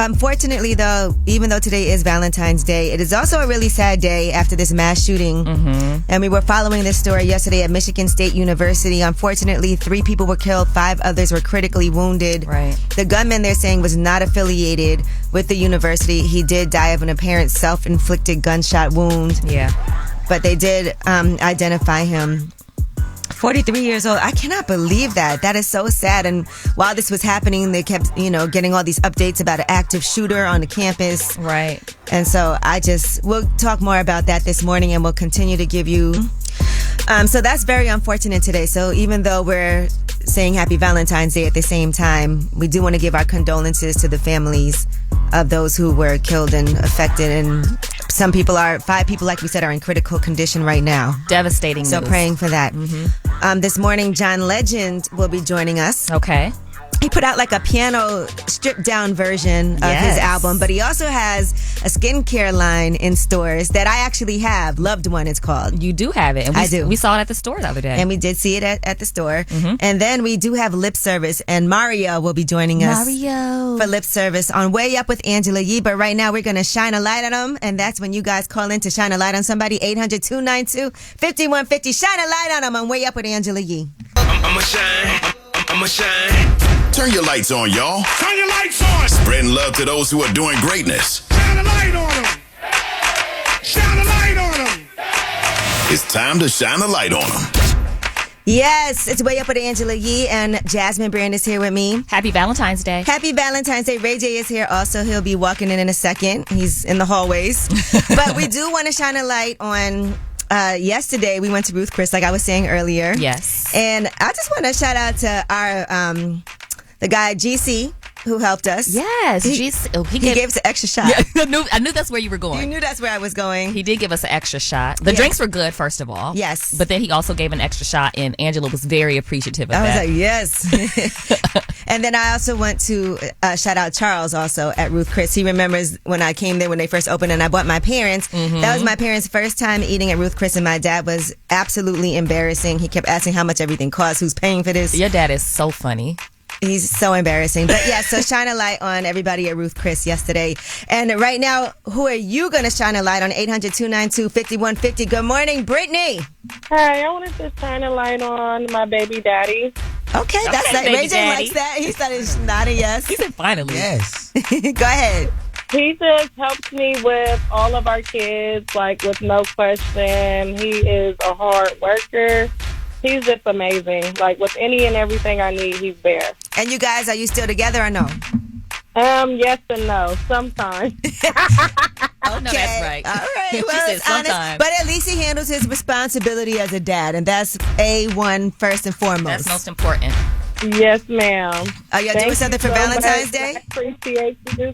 unfortunately, though, even though today is Valentine's Day, it is also a really sad day after this mass shooting. And we were following this story yesterday at Michigan State University. Unfortunately, 3 people were killed, 5 others were critically wounded. Right. The gunman, they're saying, was not affiliated with the university. He did die of an apparent self-inflicted gunshot wound. Yeah. But they did identify him. 43 years old. I cannot believe that. That is so sad. And while this was happening, they kept, getting all these updates about an active shooter on the campus. Right. And so we'll talk more about that this morning, and we'll continue to give you. So that's very unfortunate today. So even though we're saying Happy Valentine's Day at the same time, we do want to give our condolences to the families of those who were killed and affected. And 5 people, like we said, are in critical condition right now. Devastating So news. praying for that. This morning, John Legend will be joining us. Okay. He put out like a piano stripped down version of his album, but he also has a skincare line in stores that I actually have. Loved One, it's called. You do have it. And I do. We saw it at the store the other day. And we did see it at the store. And then we do have Lip Service, and Mario will be joining us for Lip Service on Way Up with Angela Yee. But right now we're going to shine a light on them, and that's when you guys call in to shine a light on somebody. 800-292-5150. Shine a light on them on Way Up with Angela Yee. I'ma shine. I'ma shine. Turn your lights on, y'all. Turn your lights on. Spreading love to those who are doing greatness. Shine a light on them. Shine a light on them. It's time to shine a light on them. Yes, it's Way Up with Angela Yee, and Jasmine Brand is here with me. Happy Valentine's Day. Happy Valentine's Day. Ray J is here also. He'll be walking in a second. He's in the hallways. But we do want to shine a light on... yesterday, we went to Ruth Chris, like I was saying earlier. Yes. And I just want to shout out to our the guy, GC, who helped us. Yes. He gave us an extra shot. Yeah, I knew that's where you were going. You knew that's where I was going. He did give us an extra shot. The drinks were good, first of all. Yes. But then he also gave an extra shot, and Angela was very appreciative of that. I was like, yes. And then I also went to shout out Charles also at Ruth Chris. He remembers when I came there when they first opened, and I bought my parents. That was my parents' first time eating at Ruth Chris, and my dad was absolutely embarrassing. He kept asking how much everything costs, who's paying for this. Your dad is so funny. He's so embarrassing. But yeah, so shine a light on everybody at Ruth Chris yesterday. And right now, who are you going to shine a light on? 800-292-5150. Good morning, Brittany. Hi, I wanted to shine a light on my baby daddy. Okay, that's that. baby Ray J daddy. likes that. He started nodding yes. He said finally. Yes. Go ahead. He just helps me with all of our kids, like with no question. He is a hard worker. He's just amazing. Like with any and everything I need, he's there. And you guys, are you still together or no? Yes and no. Sometimes. Oh, no, that's right. All right. She Well, said it's honest, sometimes. but at least he handles his responsibility as a dad, and that's A1 first and foremost. That's most important. Yes, ma'am. Are y'all doing something for Valentine's Day? I appreciate you.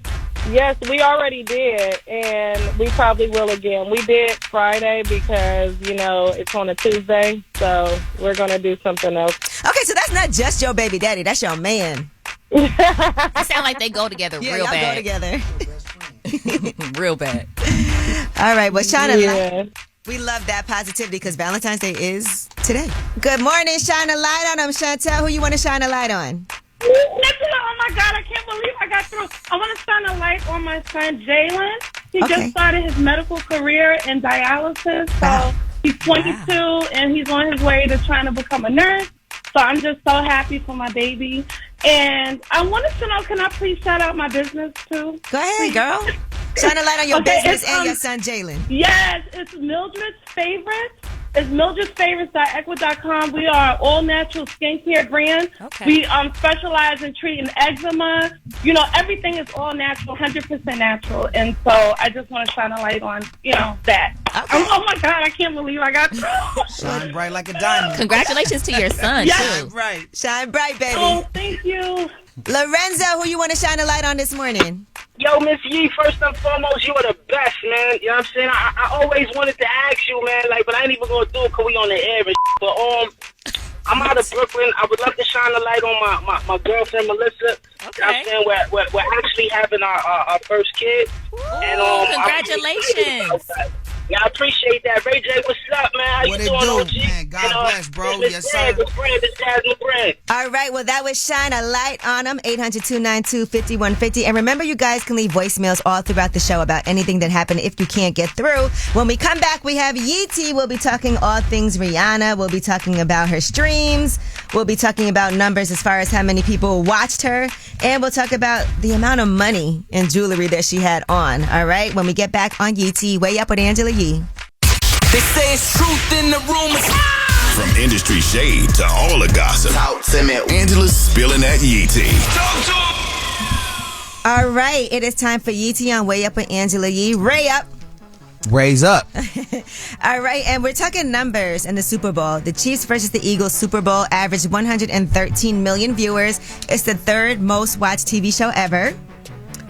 Yes, we already did, and we probably will again. We did Friday because, it's on a Tuesday, so we're going to do something else. Okay, so that's not just your baby daddy. That's your man. It sound like they go together Yeah, real y'all bad. go together. Real bad. All right, well, Shine a light. Yeah. We love that positivity because Valentine's Day is today. Good morning, shine a light on them, Chantel. Who you want to shine a light on? Oh my God, I can't believe I got through. I want to shine a light on my son, Jalen. He just started his medical career in dialysis. So he's 22 and he's on his way to trying to become a nurse. So I'm just so happy for my baby. And I wanted to know, can I please shout out my business too? Go ahead, girl. Shine a light on your Okay, business it's, and your son, Jalen. Yes, it's Mildred's Favorites. It's mildredsfavorites.equa.com. We are an all-natural skincare brand. Okay. We specialize in treating eczema. Everything is all natural, 100% natural. And so I just want to shine a light on, that. Okay. Oh, my God, I can't believe I got through. Shine bright like a diamond. Congratulations to your son, Yes. too. Right. Shine bright, baby. Oh, thank you. Lorenzo, who you want to shine a light on this morning? Yo, Miss Yee, first and foremost, you are the best, man. You know what I'm saying? I always wanted to ask you, man, but I ain't even going to do it because we on the air and But I'm out of Brooklyn. I would love to shine a light on my girlfriend, Melissa. Okay. You know what I'm saying? We're actually having our first kid. Ooh, And, congratulations. Yeah, I appreciate that. Ray J, what's up, man? How What you it doing, do, OG? man? God bless, bro. This Yes, Brand, sir. this Jasmine Brand. All right, well, that was Shine a Light on them, 800-292-5150. And remember, you guys can leave voicemails all throughout the show about anything that happened if you can't get through. When we come back, we have Yeetie. We'll be talking all things Rihanna. We'll be talking about her streams. We'll be talking about numbers as far as how many people watched her. And we'll talk about the amount of money and jewelry that she had on. All right, when we get back on Yeetie, Way Up with Angela Yee. They say it's truth in the rumors. From industry shade to all the gossip. Talk to me. Angela's spilling that Yee tea. Talk to 'em. All right, it is time for Yeetie on Way Up with Angela Yee. Ray up. Raise up. All right, and we're talking numbers in the Super Bowl. The Chiefs versus the Eagles Super Bowl averaged 113 million viewers. It's the third most watched TV show ever.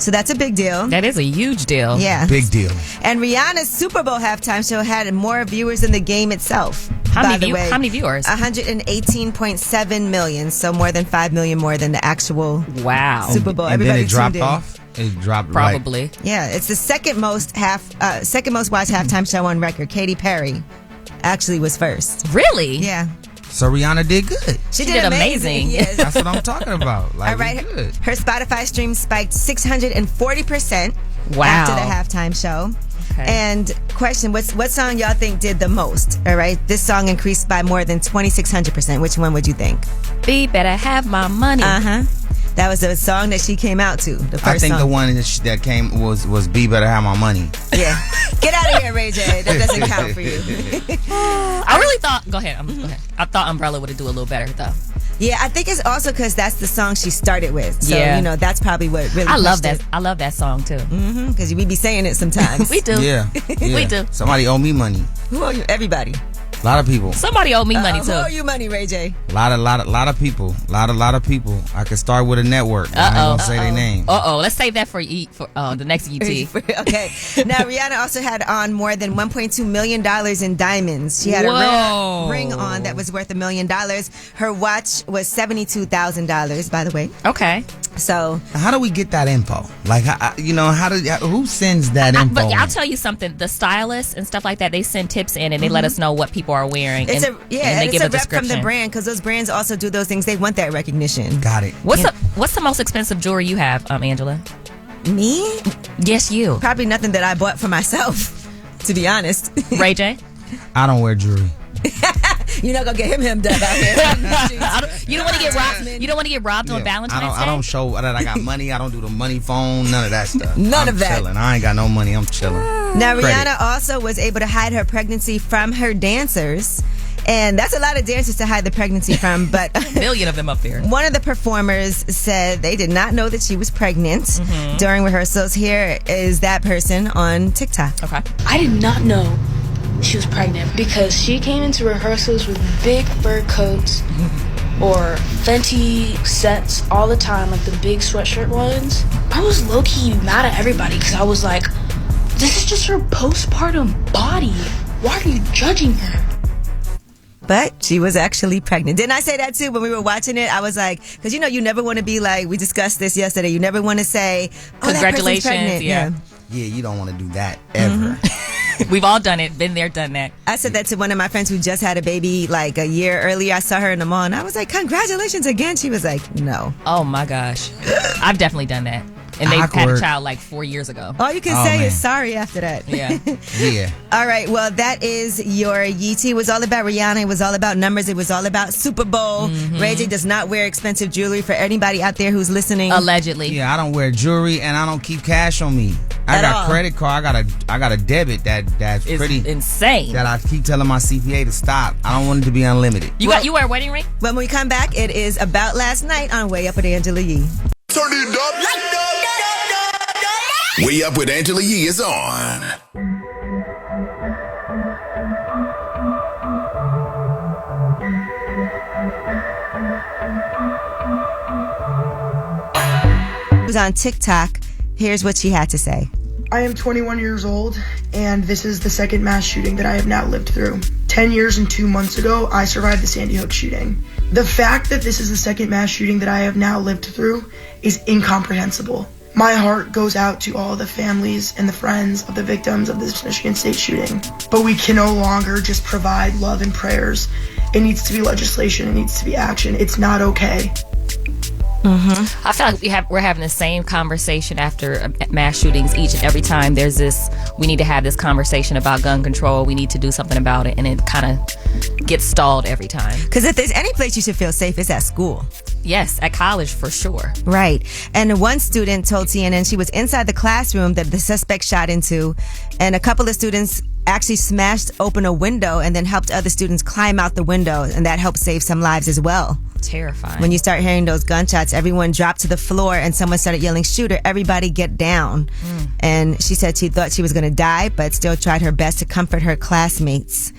So that's a big deal. That is a huge deal. Yeah. Big deal. And Rihanna's Super Bowl halftime show had more viewers than the game itself. How by many the way. How many viewers? 118.7 million. So more than 5 million more than the actual Wow. Super Bowl. And then Everybody it dropped tuned in. off. It dropped Probably. Like, Yeah, it's the second most watched halftime show on record. Katy Perry actually was first. Really? Yeah. so Rihanna did good. She did amazing. Yes. That's what I'm talking about. Like, All right. good. Her Spotify stream spiked 640% Wow. after the halftime show. Okay. And question, what song y'all think did the most? All right. This song increased by more than 2,600%. Which one would you think? B better have my money. Uh-huh. That was the song that she came out to. The first I think song. the one that came was B Better Have My Money. Yeah. Get out of here, Ray J. That doesn't count for you. I really thought. Go ahead. Go ahead. I thought Umbrella would do a little better though. Yeah, I think it's also because that's the song she started with. So, Yeah. That's probably what really I love pushed that. I love that song too. Because we be saying it sometimes. We do. Yeah. We do. Somebody owe me money. Who owe you? Everybody. A lot of people. Somebody owe me money Who too. owe you money, Ray J? A lot of people. A lot of people. I could start with a network. I ain't gonna say their name. Let's save that for the next ET. Okay. Now, Rihanna also had on more than $1.2 million in diamonds. She had a Whoa. ring on that was worth $1 million. Her watch was $72,000, by the way. Okay. So, How do we get that info? Like, who sends that info? But I'll tell you something. The stylists and stuff like that, they send tips in and they let us know what people are wearing. it's and and they it's give a a rep from the description. brand because those brands also do those things. They want that recognition. Got it. What's the most expensive jewelry you have, Angela? Me? Yes, you. Probably nothing that I bought for myself, to be honest. Ray J? I don't wear jewelry. You're not going to get him hemmed up out here. You don't want to get robbed. You don't want to get robbed on Valentine's Day? I don't show that I got money. I don't do the money phone. None of that stuff. None I'm of that. Chilling. I ain't got no money. I'm chilling. Now, Credit. Rihanna also was able to hide her pregnancy from her dancers. And that's a lot of dancers to hide the pregnancy from. But A million of them up there. one of the performers said they did not know that she was pregnant during rehearsals. Here is that person on TikTok. Okay. I did not know she was pregnant because she came into rehearsals with big fur coats or Fenty sets all the time, like the big sweatshirt ones. I was low-key mad at everybody because I was like, this is just her postpartum body. Why are you judging her? But she was actually pregnant. Didn't I say that too when we were watching it? I was like, because you never want to be like, we discussed this yesterday. You never want to say, oh, Congratulations, that person's pregnant. yeah. Yeah, you don't want to do that ever. We've all done it. Been there, done that. I said that to one of my friends who just had a baby like a year earlier. I saw her in the mall and I was like, congratulations again. She was like, no. Oh my gosh. I've definitely done that. And they had a Awkward. child like 4 years ago. All you can Oh, say man. is sorry after that. Yeah. Yeah. All right. Well, that is your Yeetie. It was all about Rihanna. It was all about numbers. It was all about Super Bowl. Ray J does not wear expensive jewelry for anybody out there who's listening. Allegedly. Yeah, I don't wear jewelry and I don't keep cash on me. I At got all. credit card. I got a debit that's It's pretty insane. that I keep telling my CPA to stop. I don't want it to be unlimited. You wear a wedding ring? When we come back, it is about last night on Way Up with Angela Yee. Turn it up. Way Up with Angela Yee is on. It was on TikTok. Here's what she had to say. I am 21 years old, and this is the second mass shooting that I have now lived through. 10 years and 2 months ago, I survived the Sandy Hook shooting. The fact that this is the second mass shooting that I have now lived through is incomprehensible. My heart goes out to all the families and the friends of the victims of this Michigan State shooting. But we can no longer just provide love and prayers. It needs to be legislation. It needs to be action. It's not okay. I feel like we're having the same conversation after mass shootings each and every time. There's this, we need to have this conversation about gun control. We need to do something about it, and it kind of gets stalled every time. Because if there's any place you should feel safe, it's at school. Yes, at college for sure. Right. And one student told CNN she was inside the classroom that the suspect shot into, and a couple of students actually smashed open a window and then helped other students climb out the window, and that helped save some lives as well. Terrifying. When you start hearing those gunshots, everyone dropped to the floor and someone started yelling, "Shooter, everybody get down." And she said she thought she was going to die, but still tried her best to comfort her classmates.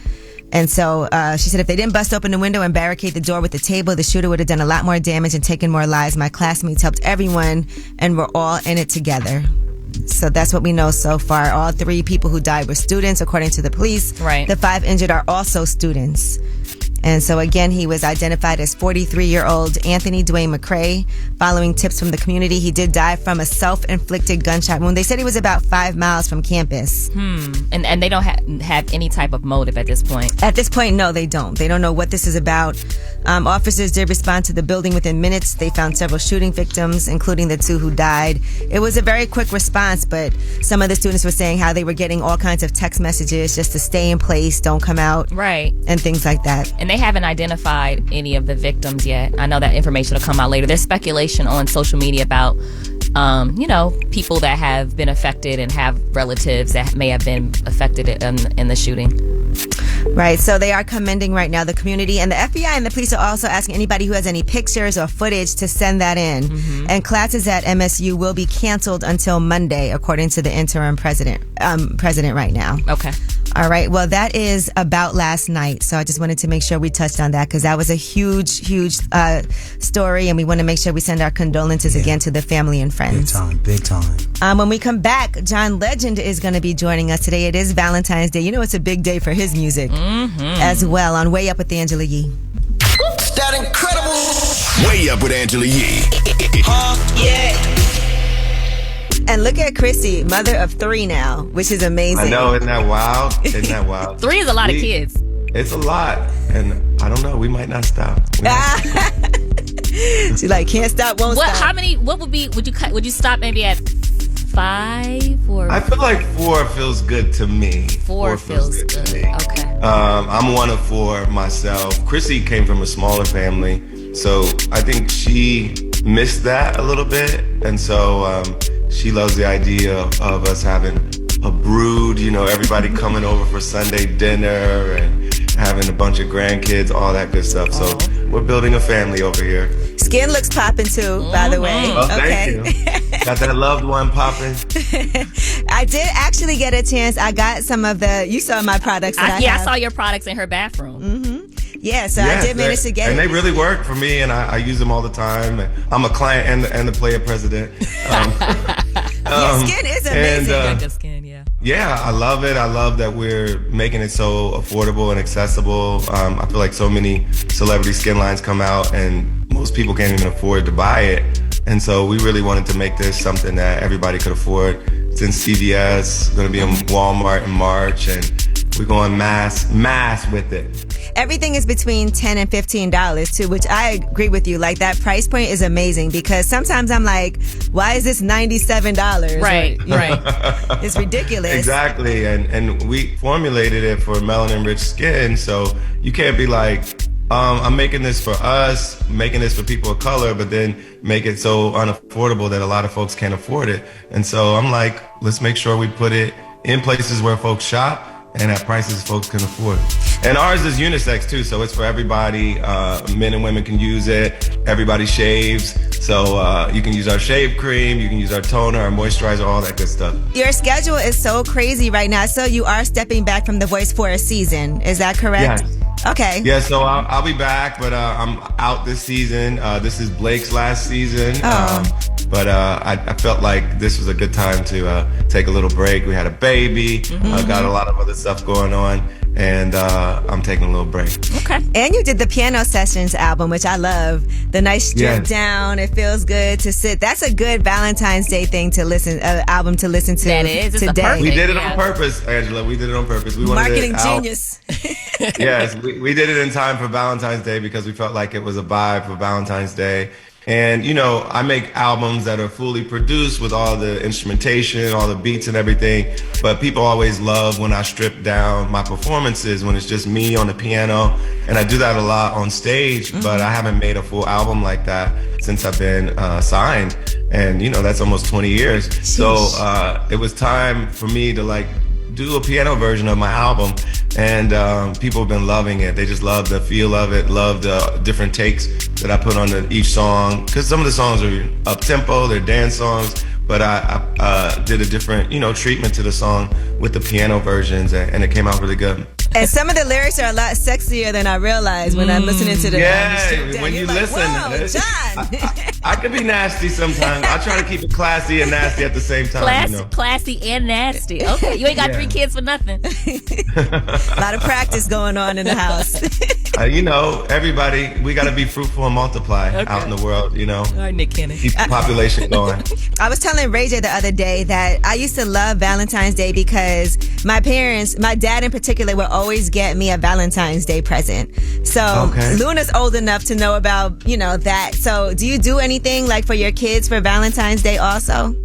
And so she said if they didn't bust open the window and barricade the door with the table, the shooter would have done a lot more damage and taken more lives. My classmates helped everyone, and we're all in it together. So that's what we know so far. All 3 people who died were students, according to the police. Right. The 5 injured are also students. And so again, he was identified as 43-year-old Anthony Dwayne McCrae. Following tips from the community, he did die from a self-inflicted gunshot wound. They said he was about 5 miles from campus. And they don't have any type of motive at this point. At this point, no, they don't. They don't know what this is about. Officers did respond to the building within minutes. They found several shooting victims, including the 2 who died. It was a very quick response, but some of the students were saying how they were getting all kinds of text messages just to stay in place, don't come out. Right. And things like that. And they haven't identified any of the victims yet. I know that information will come out later. There's speculation on social media about, people that have been affected and have relatives that may have been affected in the shooting. Right. So they are commending right now the community, and the FBI and the police are also asking anybody who has any pictures or footage to send that in. And classes at MSU will be canceled until Monday, according to the interim president right now. Okay. All right. Well, that is about last night. So I just wanted to make sure we touched on that because that was a huge story, and we want to make sure we send our condolences again to the family and friends. Big time. When we come back, John Legend is going to be joining us today. It is Valentine's Day. You know, it's a big day for his music as well. On Way Up with Angela Yee. That incredible Way Up with Angela Yee. And look at Chrissy, mother of 3 now, which is amazing. I know, isn't that wild? 3 is a lot of kids. It's a lot, and I don't know, we might not stop. She like, can't stop, won't stop. How many, would you stop maybe at 5 or? I feel like 4 feels good to me. 4 feels good to me. Okay. I'm one of 4 myself. Chrissy came from a smaller family, so I think she missed that a little bit, and so she loves the idea of us having a brood, everybody coming over for Sunday dinner and having a bunch of grandkids, all that good stuff. So we're building a family over here. Skin looks popping too, by the way. Oh, thank you. Got that loved one popping. I did actually get a chance. I got some of you saw my products that I have. I saw your products in her bathroom. Yeah, so I did manage to get it. And they really work for me, and I use them all the time. I'm a client and the player president. Your skin is amazing. Good skin, yeah. Yeah, I love it. I love that we're making it so affordable and accessible. I feel like so many celebrity skin lines come out, and most people can't even afford to buy it. And so we really wanted to make this something that everybody could afford. It's in CVS, going to be in Walmart in March, and we're going mass with it. Everything is between $10 and $15 too, which I agree with you. Like, that price point is amazing because sometimes I'm like, why is this $97? Right. It's ridiculous. Exactly. And we formulated it for melanin-rich skin, so you can't be like, I'm making this for us, making this for people of color, but then make it so unaffordable that a lot of folks can't afford it. And so I'm like, let's make sure we put it in places where folks shop and at prices folks can afford. And ours is unisex too, so it's for everybody. Men and women can use it. Everybody shaves. So you can use our shave cream, you can use our toner, our moisturizer, all that good stuff. Your schedule is so crazy right now. So you are stepping back from The Voice for a season. Is that correct? Yes. Okay. Yeah, so I'll be back, but I'm out this season. This is Blake's last season. But I felt like this was a good time to take a little break. We had a baby, got a lot of other stuff going on, and I'm taking a little break. Okay. And you did the Piano Sessions album, which I love. The nice strip down. It feels good to sit. That's a good Valentine's Day thing to listen, album to listen to. That is. It's today. We did it on purpose, Angela. We did it on purpose. We wanted Marketing it out. genius. Yes, we did it in time for Valentine's Day because we felt like it was a vibe for Valentine's Day. And, you know, I make albums that are fully produced with all the instrumentation, all the beats and everything. But people always love when I strip down my performances, when it's just me on the piano. And I do that a lot on stage, but I haven't made a full album like that since I've been signed. And, you know, that's almost 20 years. So it was time for me to, like, do a piano version of my album, and people have been loving it. They just love the feel of it, love the different takes that I put on each song, because some of the songs are up-tempo, they're dance songs, but I did a different, you know, treatment to the song with the piano versions, and it came out really good. And some of the lyrics are a lot sexier than I realized when I'm listening to them. Yeah, when you listen. Whoa, John. I can be nasty sometimes. I try to keep it classy and nasty at the same time. Classy and nasty. Okay, you ain't got 3 kids for nothing. A lot of practice going on in the house. You know, everybody, we got to be fruitful and multiply out in the world, you know. All right, Nick Cannon. Keep the population going. I was telling Ray J the other day that I used to love Valentine's Day because my parents, my dad in particular, would always get me a Valentine's Day present. So Luna's old enough to know about, you know, that. So do you do anything like for your kids for Valentine's Day also?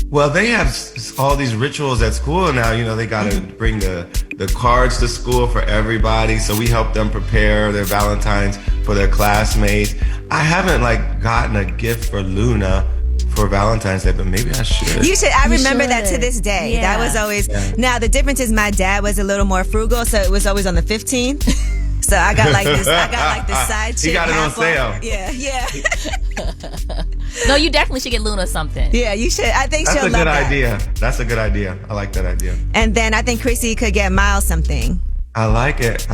Well, they have all these rituals at school now. You know, they got to bring the cards to school for everybody. So we help them prepare their Valentines for their classmates. I haven't like gotten a gift for Luna for Valentine's Day, but maybe I should. You should. I remember that to this day. Yeah. That was always. Yeah. Now the difference is my dad was a little more frugal, so it was always on the 15th. So I got like this. I got like the side chick. He got it on sale. Yeah. No, you definitely should get Luna something. Yeah, you should. I think that's she'll love that. That's a good idea. That's a good idea. I like that idea. And then I think Chrissy could get Miles something. I like it.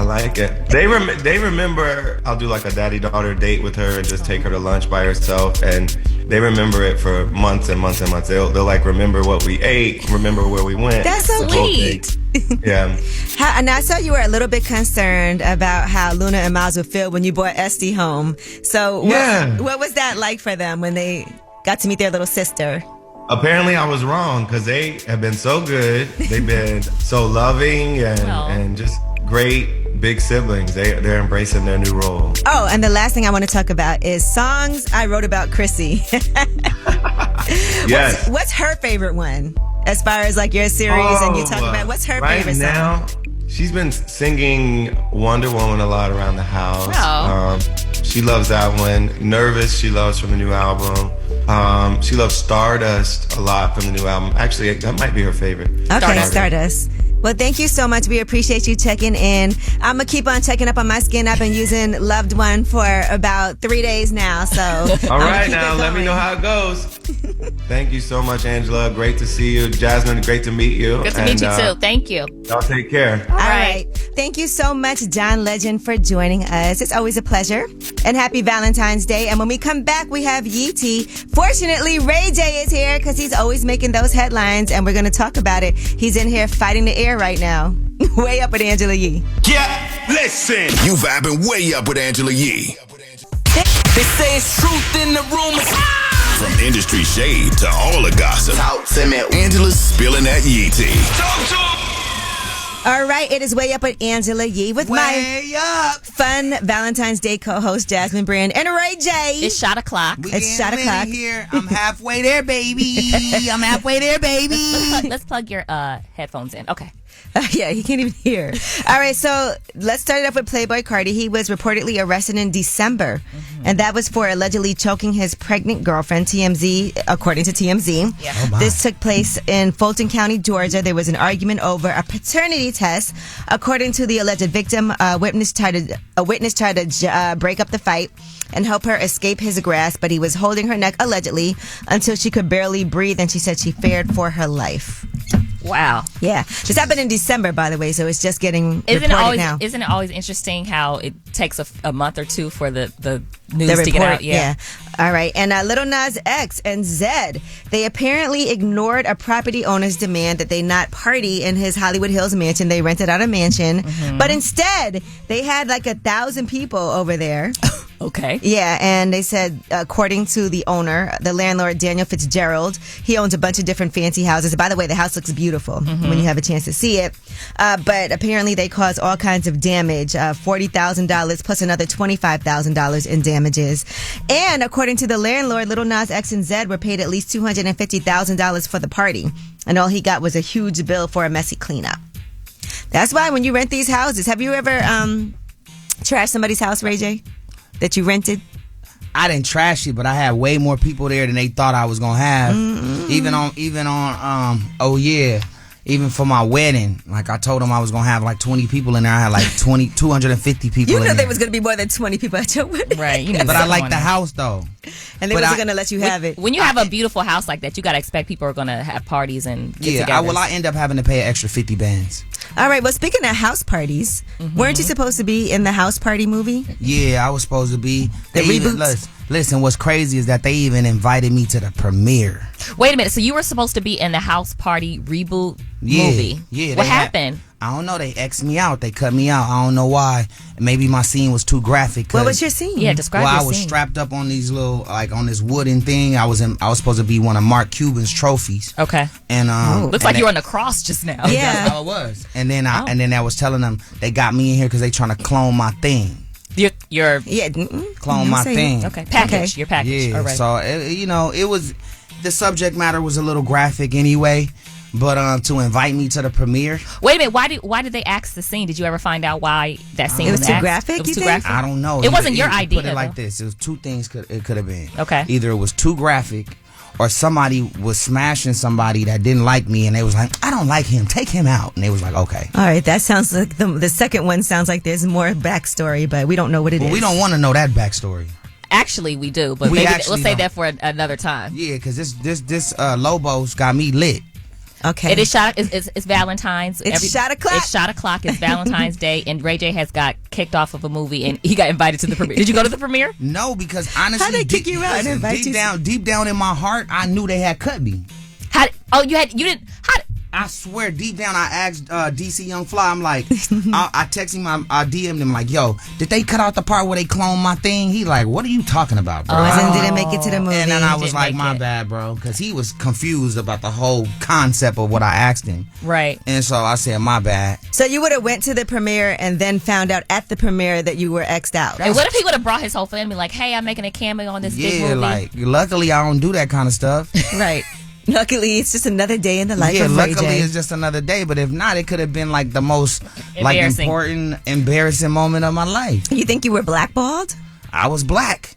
They remember I'll do like a daddy-daughter date with her and just take her to lunch by herself, and they remember it for months and months and months. They'll like remember what we ate, remember where we went. That's so sweet. Yeah. And I saw you were a little bit concerned about how Luna and Miles would feel when you brought Esty home. So what was that like for them when they got to meet their little sister? Apparently I was wrong, because they have been so good. They've been so loving and just great big siblings. They're embracing their new role. Oh, and the last thing I want to talk about is songs I wrote about Chrissy. Yes. What's her favorite one? As far as like your series and you talk about, what's her favorite song? Right now, she's been singing Wonder Woman a lot around the house. Oh. She loves that one. Nervous, she loves from the new album. She loves Stardust a lot from the new album. Actually, that might be her favorite. Okay, Stardust. Well, thank you so much. We appreciate you checking in. I'm going to keep on checking up on my skin. I've been using Loved One for about 3 days now. So all right, now let me know how it goes. Thank you so much, Angela. Great to see you. Jasmine, great to meet you. Good to meet you too. Thank you. Y'all take care. All right. Thank you so much, John Legend, for joining us. It's always a pleasure. And happy Valentine's Day. And when we come back, we have Yeetie. Fortunately, Ray J is here because he's always making those headlines, and we're going to talk about it. He's in here fighting the air right now. Way up with Angela Yee. Yeah, listen. You vibing way up with Angela Yee. They say it's truth in the rumors. From industry shade to all the gossip. Talk to me. Angela's spilling that Yee tea. Talk to me. All right, it is Way Up with Angela Yee with my fun Valentine's Day co-host Jasmine Brand and Ray J. It's shot o'clock. It's shot o'clock here. I'm halfway there, baby. Let's plug your headphones in. Okay. Yeah, he can't even hear. All right, so let's start it off with Playboy Cardi. He was reportedly arrested in December, and that was for allegedly choking his pregnant girlfriend, TMZ, according to TMZ. Yeah. Oh, this took place in Fulton County, Georgia. There was an argument over a paternity test. According to the alleged victim, a witness tried to break up the fight and help her escape his grasp, but he was holding her neck allegedly until she could barely breathe, and she said she feared for her life. Wow. Yeah. This happened in December, by the way, so it's just getting reported now. Isn't it always interesting how it takes a month or two for the news to get out. Yeah. All right. And Lil Nas X and Zed, they apparently ignored a property owner's demand that they not party in his Hollywood Hills mansion. They rented out a mansion, but instead they had like 1,000 people over there. Okay. Yeah, and they said, according to the owner, the landlord, Daniel Fitzgerald, he owns a bunch of different fancy houses. By the way, the house looks beautiful when you have a chance to see it. But apparently they caused all kinds of damage, $40,000 plus another $25,000 in damages. And according to the landlord, Lil Nas X and Zed were paid at least $250,000 for the party. And all he got was a huge bill for a messy cleanup. That's why when you rent these houses, have you ever trashed somebody's house, Ray J? That you rented? I didn't trash it, but I had way more people there than they thought I was gonna have. Even on even for my wedding, like I told them I was gonna have like 20 people in there. I had like 250 people. You in knew there. there was gonna be more than 20 people at your wedding, right? But I like the house though, and they wasn't gonna let you have it. When you have a beautiful house like that, you gotta expect people are gonna have parties and get together. I end up having to pay an extra 50 bands. All right. Well, speaking of house parties, weren't you supposed to be in the house party movie? Yeah, I was supposed to be. The reboot. Listen, what's crazy is that they even invited me to the premiere. Wait a minute. So you were supposed to be in the house party reboot movie? Yeah. What happened? I don't know. They X'd me out. They cut me out. I don't know why. Maybe my scene was too graphic. What was your scene? Yeah, describe your scene. I was strapped up on these little, like on this wooden thing. I was supposed to be one of Mark Cuban's trophies. Okay. And looks like you were on the cross just now. Yeah. That's how it was. And then I was telling them they got me in here because they trying to clone my thing. Your clone my thing. Okay. Package. Okay. Your package. Yeah. All right. So it was, the subject matter was a little graphic anyway. But to invite me to the premiere. Wait a minute. Why did they ax the scene? Did you ever find out why that scene was too graphic? It was too graphic. I don't know. It wasn't your idea. Put it like this. It was two things. It could have been. Okay. Either it was too graphic, or somebody was smashing somebody that didn't like me, and they was like, "I don't like him. Take him out." And they was like, "Okay." All right. That sounds like the second one sounds like there's more backstory, but we don't know what it is. We don't want to know that backstory. Actually, we do, but maybe we'll save that for another time. Yeah, because this Lobo's got me lit. Okay. It is it's Valentine's. It's shot o'clock. It's shot o'clock. It's Valentine's Day, and Ray J has got kicked off of a movie, and he got invited to the premiere. Did you go to the premiere? No, because honestly, how'd they kick you out and invite you? Deep down in my heart, I knew they had cut me. You didn't. I swear, deep down, I asked DC Young Fly. I'm like, I texted him, I DM'd him like, "Yo, did they cut out the part where they cloned my thing?" He like, "What are you talking about, bro?" And didn't make it to the movie. And then I was like, "My bad, bro," because he was confused about the whole concept of what I asked him. Right. And so I said, "My bad." So you would have went to the premiere and then found out at the premiere that you were X'd out. And what if he would have brought his whole family? Like, "Hey, I'm making a cameo on this big movie." Yeah, like luckily I don't do that kind of stuff. Right. Luckily, it's just another day in the life of Ray J. Luckily, it's just another day. But if not, it could have been like the most important, embarrassing moment of my life. You think you were blackballed? I was black.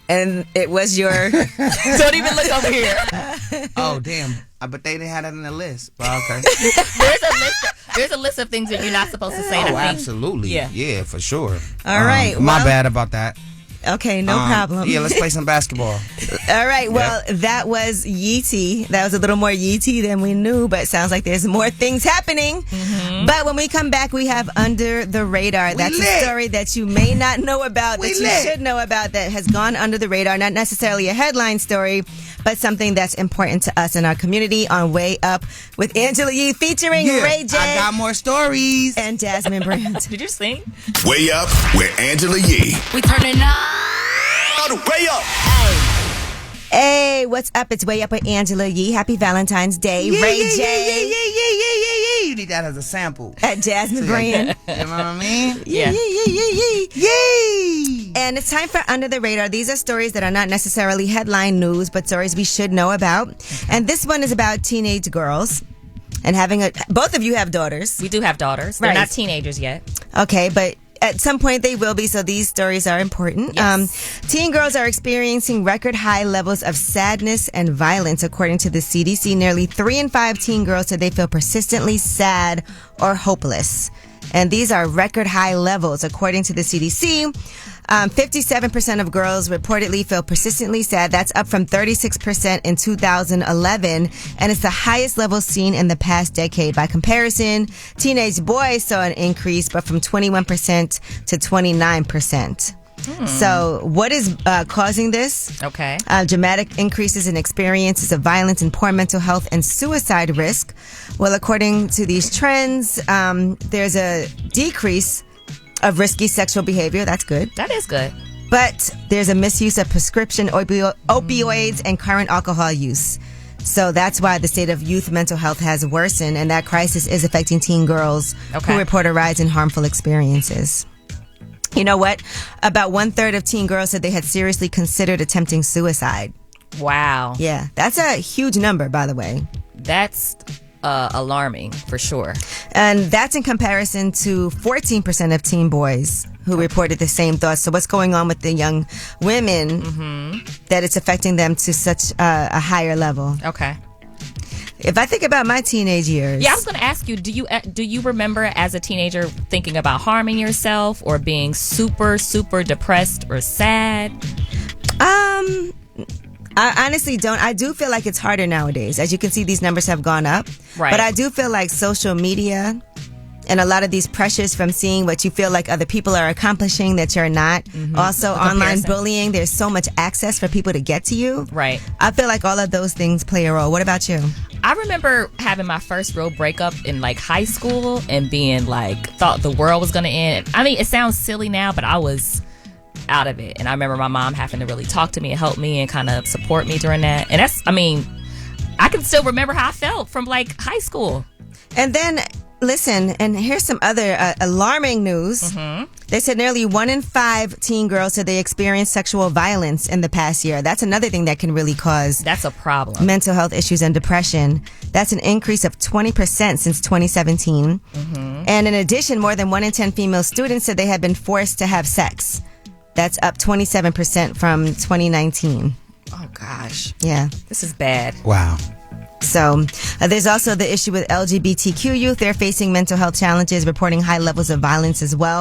And it was your... Don't even look over here. Oh, damn. But they didn't have that in the list. But okay. There's a list of things that you're not supposed to say. Oh, absolutely. Yeah, for sure. All right. My bad about that. Okay, no problem. Yeah, let's play some basketball. All right, well, that was Yeetie. That was a little more Yeetie than we knew, but it sounds like there's more things happening. But when we come back, we have Under the Radar. That's a story that you may not know about, that you should know about, that has gone under the radar. Not necessarily a headline story, but something that's important to us in our community on Way Up with Angela Yee featuring Ray J. I got more stories. And Jasmine Brandt. Did you sing? Way Up with Angela Yee. We turning up. Way Up. Hey, what's up? It's Way Up with Angela Yee. Happy Valentine's Day, Ray J. Yeah. You need that as a sample. At Jasmine Brandt. You know what I mean? Yeah. And it's time for Under the Radar. These are stories that are not necessarily headline news, but stories we should know about. And this one is about teenage girls. And both of you have daughters. We do have daughters. They're not teenagers yet. Okay, but at some point they will be, so these stories are important. Yes. Teen girls are experiencing record high levels of sadness and violence. According to the CDC, nearly 3 in 5 teen girls said they feel persistently sad or hopeless. And these are record high levels. According to the CDC, 57% of girls reportedly feel persistently sad. That's up from 36% in 2011. And it's the highest level seen in the past decade. By comparison, teenage boys saw an increase, but from 21% to 29%. So what is causing this? Okay. Dramatic increases in experiences of violence and poor mental health and suicide risk. Well, according to these trends, there's a decrease of risky sexual behavior. That's good. That is good. But there's a misuse of prescription opioids and current alcohol use. So that's why the state of youth mental health has worsened, and that crisis is affecting teen girls who report a rise in harmful experiences. You know what? About 1/3 of teen girls said they had seriously considered attempting suicide. Wow. Yeah, that's a huge number, by the way. That's alarming, for sure. And that's in comparison to 14% of teen boys who reported the same thoughts. So what's going on with the young women that it's affecting them to such a higher level? Okay. If I think about my teenage years. Yeah, I was going to ask you, do you remember as a teenager thinking about harming yourself or being super, super depressed or sad? I honestly don't. I do feel like it's harder nowadays. As you can see, these numbers have gone up. Right. But I do feel like social media and a lot of these pressures from seeing what you feel like other people are accomplishing that you're not. Also, online bullying. There's so much access for people to get to you. Right. I feel like all of those things play a role. What about you? I remember having my first real breakup in like high school and being like, thought the world was going to end. I mean, it sounds silly now, but I was out of it. And I remember my mom having to really talk to me and help me and kind of support me during that. And that's, I mean, I can still remember how I felt from like high school. And then, listen, and here's some other alarming news. They said nearly 1 in 5 teen girls said they experienced sexual violence in the past year. That's another thing that can really cause that's a problem. Mental health issues and depression. That's an increase of 20% since 2017. And in addition, more than 1 in 10 female students said they had been forced to have sex. That's up 27% from 2019. Oh, gosh. Yeah. This is bad. Wow. So there's also the issue with LGBTQ youth. They're facing mental health challenges, reporting high levels of violence as well.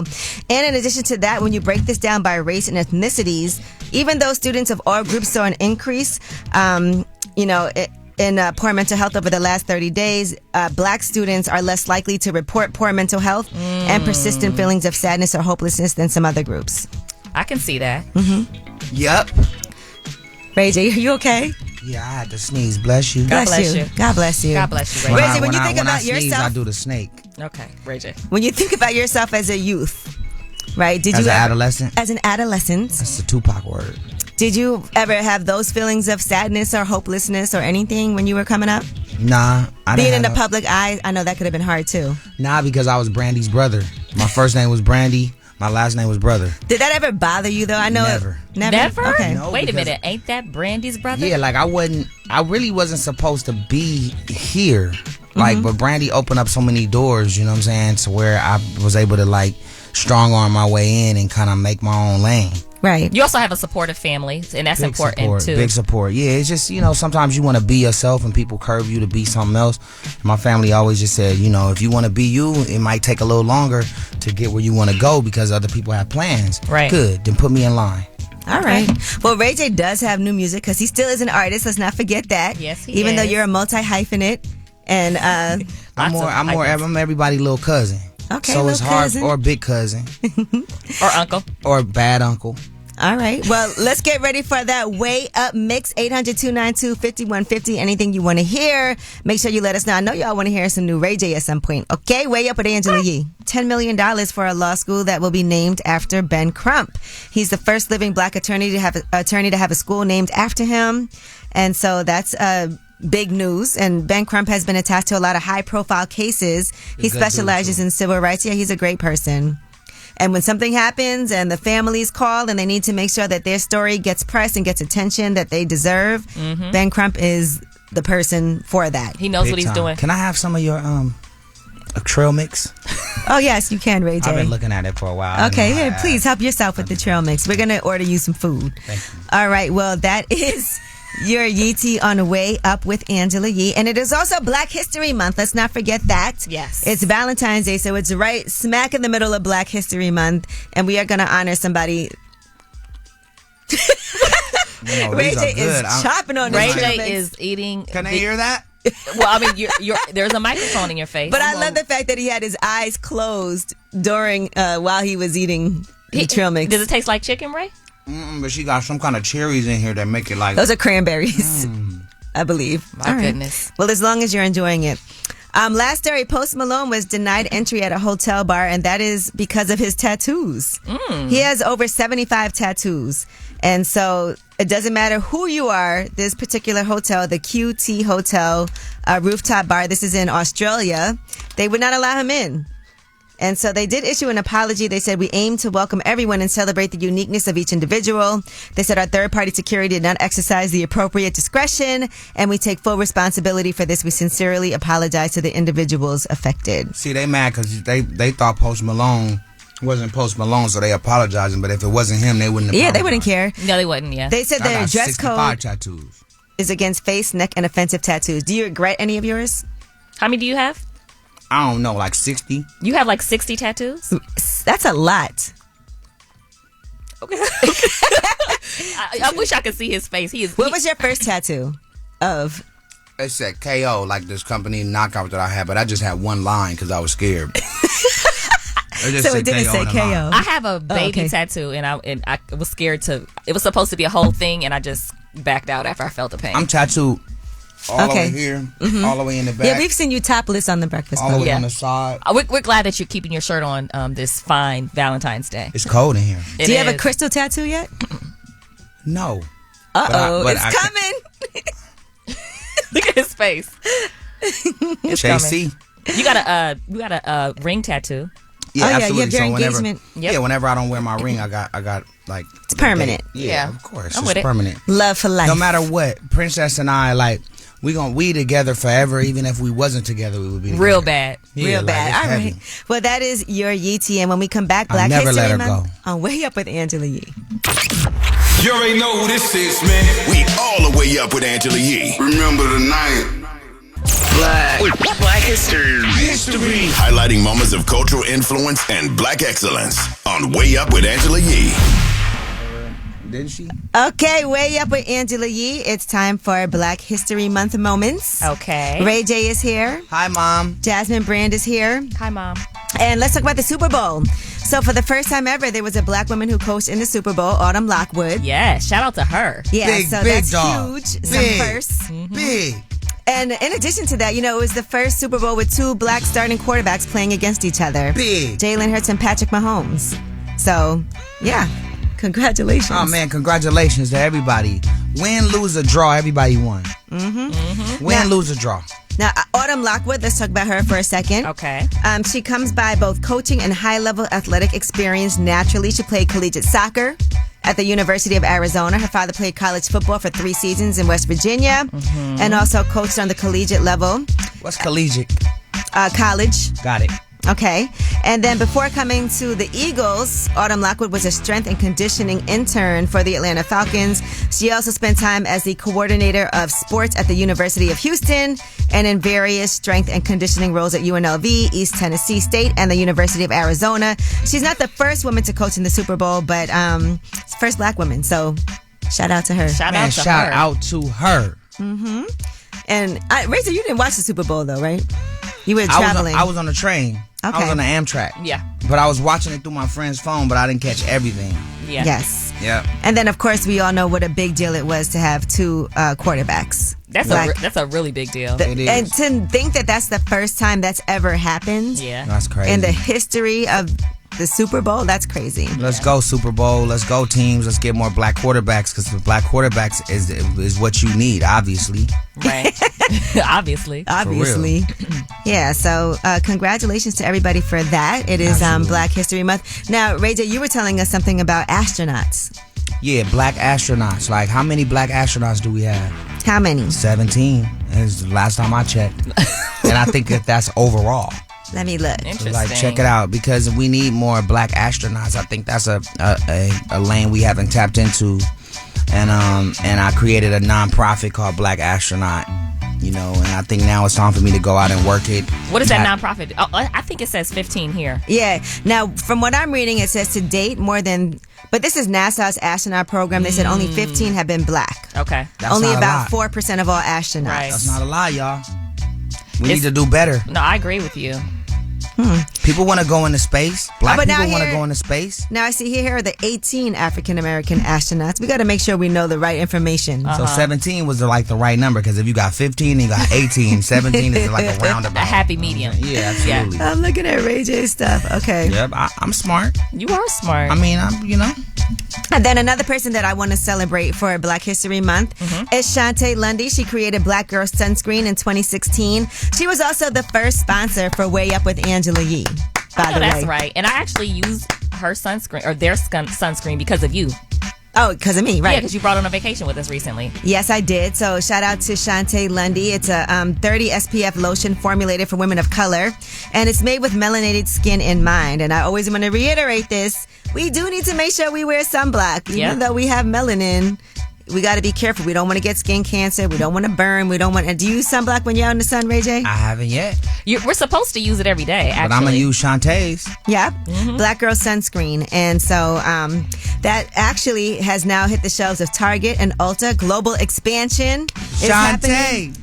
And in addition to that, when you break this down by race and ethnicities, even though students of all groups saw an increase, in poor mental health over the last 30 days, black students are less likely to report poor mental health and persistent feelings of sadness or hopelessness than some other groups. I can see that. Yep. Ray J, are you okay? Yeah, I had to sneeze. Bless you. God bless you. God bless you. God bless you, Ray J. Ray J, when you think about sneeze, yourself, I do the snake. Okay, Ray J. When you think about yourself as a youth, right? As an adolescent? As an adolescent. That's the Tupac word. Did you ever have those feelings of sadness or hopelessness or anything when you were coming up? Nah. Being in the public eye, I know that could have been hard too. Nah, because I was Brandy's brother. My first name was Brandy. My last name was Brother. Did that ever bother you though? I know Never. Never? Okay. No, wait a minute. Ain't that Brandy's brother? Yeah, like I really wasn't supposed to be here. Like, but Brandy opened up so many doors, you know what I'm saying, to where I was able to like strong arm my way in and kind of make my own lane. Right. You also have a supportive family, and that's important too. Big support. Yeah, it's just, sometimes you want to be yourself and people curve you to be something else. And my family always just said, if you want to be you, it might take a little longer to get where you want to go because other people have plans. Right. Good. Then put me in line. All right. Well, Ray J does have new music because he still is an artist. Let's not forget that. Yes, he Even is. though you're a multi-hyphenate. And I'm everybody's little cousin. Okay, so it's little hard, cousin. or big cousin. Or uncle. Or bad uncle. All right. Well, let's get ready for that Way Up Mix. 800-292-5150. Anything you want to hear, make sure you let us know. I know y'all want to hear some new Ray J at some point. Okay, Way Up with Angela Yee. $10 million for a law school that will be named after Ben Crump. He's the first living black attorney to have a school named after him. And so that's big news. And Ben Crump has been attached to a lot of high-profile cases. He specializes in civil rights. Yeah, he's a great person. And when something happens and the families call and they need to make sure that their story gets press and gets attention that they deserve, Ben Crump is the person for that. He knows what he's doing. Can I have some of your trail mix? Oh, yes, you can, Ray J. I've been looking at it for a while. Okay, here, please help yourself with the trail mix. We're going to order you some food. Thank you. All right, well, that is Your Yeetie on Way Up with Angela Yee. And it is also Black History Month. Let's not forget that. Yes. It's Valentine's Day, so it's right smack in the middle of Black History Month. And we are going to honor somebody. Ray J is chopping on Ray J is eating. Can I hear that? Well, I mean, there's a microphone in your face. But I love the fact that he had his eyes closed during while he was eating the trail mix. Does it taste like chicken, Ray? But she got some kind of cherries in here that make it like... Those are cranberries, I believe. My goodness. Well, as long as you're enjoying it. Last story, Post Malone was denied entry at a hotel bar, and that is because of his tattoos. He has over 75 tattoos. And so it doesn't matter who you are, this particular hotel, the QT Hotel rooftop bar, this is in Australia, they would not allow him in. And so they did issue an apology. They said, we aim to welcome everyone and celebrate the uniqueness of each individual. They said our third-party security did not exercise the appropriate discretion, and we take full responsibility for this. We sincerely apologize to the individuals affected. See, they mad because they thought Post Malone wasn't Post Malone, so they apologizing. But if it wasn't him, they wouldn't apologize. Yeah, they wouldn't care. No, they wouldn't, yeah. They said their dress 65 code tattoos. is against face, neck, and offensive tattoos. Do you regret any of yours? How many do you have? I don't know, like 60. You have like 60 tattoos? That's a lot. Okay. I wish I could see his face. What was your first tattoo of? It said KO, like this company knockout that I had, but I just had one line because I was scared. So it didn't say KO. I have a baby tattoo, and I was scared to. It was supposed to be a whole thing, and I just backed out after I felt the pain. I'm tattooed all over here, all the way in the back. Yeah, we've seen you topless on the Breakfast Club. All the way on the side. We're glad that you're keeping your shirt on this fine Valentine's Day. It's cold in here. Do you have a crystal tattoo yet? No. It's coming. Look at his face. It's JC. coming. You got a ring tattoo. Yeah, absolutely. You have your engagement. Whenever I don't wear my ring, I got like it's permanent. Yeah, of course. I'm it's with permanent. Love for life. No matter what, Princess and I we together forever. Even if we wasn't together, we would be together. Real bad. Yeah, Real bad. All right. Well, that is your Yeetie, and when we come back, Black never History let her Month go. on Way Up with Angela Yee. You already know who this is, man. We all the way up with Angela Yee. Remember the night. Black History. Highlighting moments of cultural influence and black excellence on Way Up with Angela Yee. Didn't she? Okay, Way Up with Angela Yee. It's time for Black History Month moments. Okay. Ray J is here. Hi, Mom. Jasmine Brand is here. Hi, Mom. And let's talk about the Super Bowl. So for the first time ever, there was a black woman who coached in the Super Bowl, Autumn Lockwood. Yeah, shout out to her. Yeah, big, so big that's dog. huge. Big, some firsts. Big. And in addition to that, it was the first Super Bowl with two black starting quarterbacks playing against each other. Big. Jalen Hurts and Patrick Mahomes. So, yeah. Congratulations. Oh, man, congratulations to everybody. Win, lose, or draw, everybody won. Win, lose, or draw. Now, Autumn Lockwood, let's talk about her for a second. Okay. She comes by both coaching and high-level athletic experience naturally. She played collegiate soccer at the University of Arizona. Her father played college football for 3 seasons in West Virginia and also coached on the collegiate level. What's collegiate? College. Got it. Okay. And then before coming to the Eagles, Autumn Lockwood was a strength and conditioning intern for the Atlanta Falcons. She also spent time as the coordinator of sports at the University of Houston and in various strength and conditioning roles at UNLV, East Tennessee State, and the University of Arizona. She's not the first woman to coach in the Super Bowl, but first black woman. So shout out to her. Shout out to her. And Rachel, you didn't watch the Super Bowl though, right? You were traveling. I was on the train. Okay. I was on the Amtrak. Yeah. But I was watching it through my friend's phone, but I didn't catch everything. Yeah. Yes. Yeah. And then, of course, we all know what a big deal it was to have two quarterbacks. That's a really big deal. It is. And to think that that's the first time that's ever happened. Yeah. That's crazy. In the history of the Super Bowl, that's crazy. Let's go Super Bowl. Let's go teams. Let's get more black quarterbacks because the black quarterbacks is what you need, obviously. Right. Obviously. Yeah, so congratulations to everybody for that. It is Black History Month. Now, Ray J, you were telling us something about astronauts. Yeah, black astronauts. Like, how many black astronauts do we have? How many? 17. Is the last time I checked. And I think that's overall. Let me look. Interesting. So, like, check it out because we need more black astronauts. I think that's a lane we haven't tapped into and I created a nonprofit called Black Astronaut. And I think now it's time for me to go out and work it. What is that nonprofit? Oh, I think it says 15 here. Yeah. Now, from what I'm reading, it says to date but this is NASA's astronaut program. They said only 15 have been black. Okay. That's only not about a lot. 4% of all astronauts. Right. That's not a lie, y'all. We need to do better. No, I agree with you. People want to go into space. Black but people now want to here- go into space. Now I see here are the 18 African American astronauts. We got to make sure we know the right information. So 17 was the right number, because if you got 15 and you got 18, 17 is like a roundabout. A happy medium. Yeah, absolutely. I'm looking at Ray J stuff. Okay. Yep, I'm smart. You are smart. I mean, And then another person that I want to celebrate for Black History Month is Shantae Lundy. She created Black Girl Sunscreen in 2016. She was also the first sponsor for Way Up with Angela Yee. By the way, that's right. And I actually use her sunscreen or their sunscreen because of you. Oh, because of me, right? Yeah, because you brought on a vacation with us recently. Yes, I did. So shout out to Shantae Lundy. It's a 30 SPF lotion formulated for women of color, and it's made with melanated skin in mind. And I always want to reiterate this. We do need to make sure we wear sunblock. Even though we have melanin, we got to be careful. We don't want to get skin cancer. We don't want to burn. We don't want to... Do you use sunblock when you're out in the sun, Ray J? I haven't yet. We're supposed to use it every day, actually. But I'm going to use Shantae's. Yeah. Black Girl Sunscreen. And so that actually has now hit the shelves of Target and Ulta. Global expansion is happening.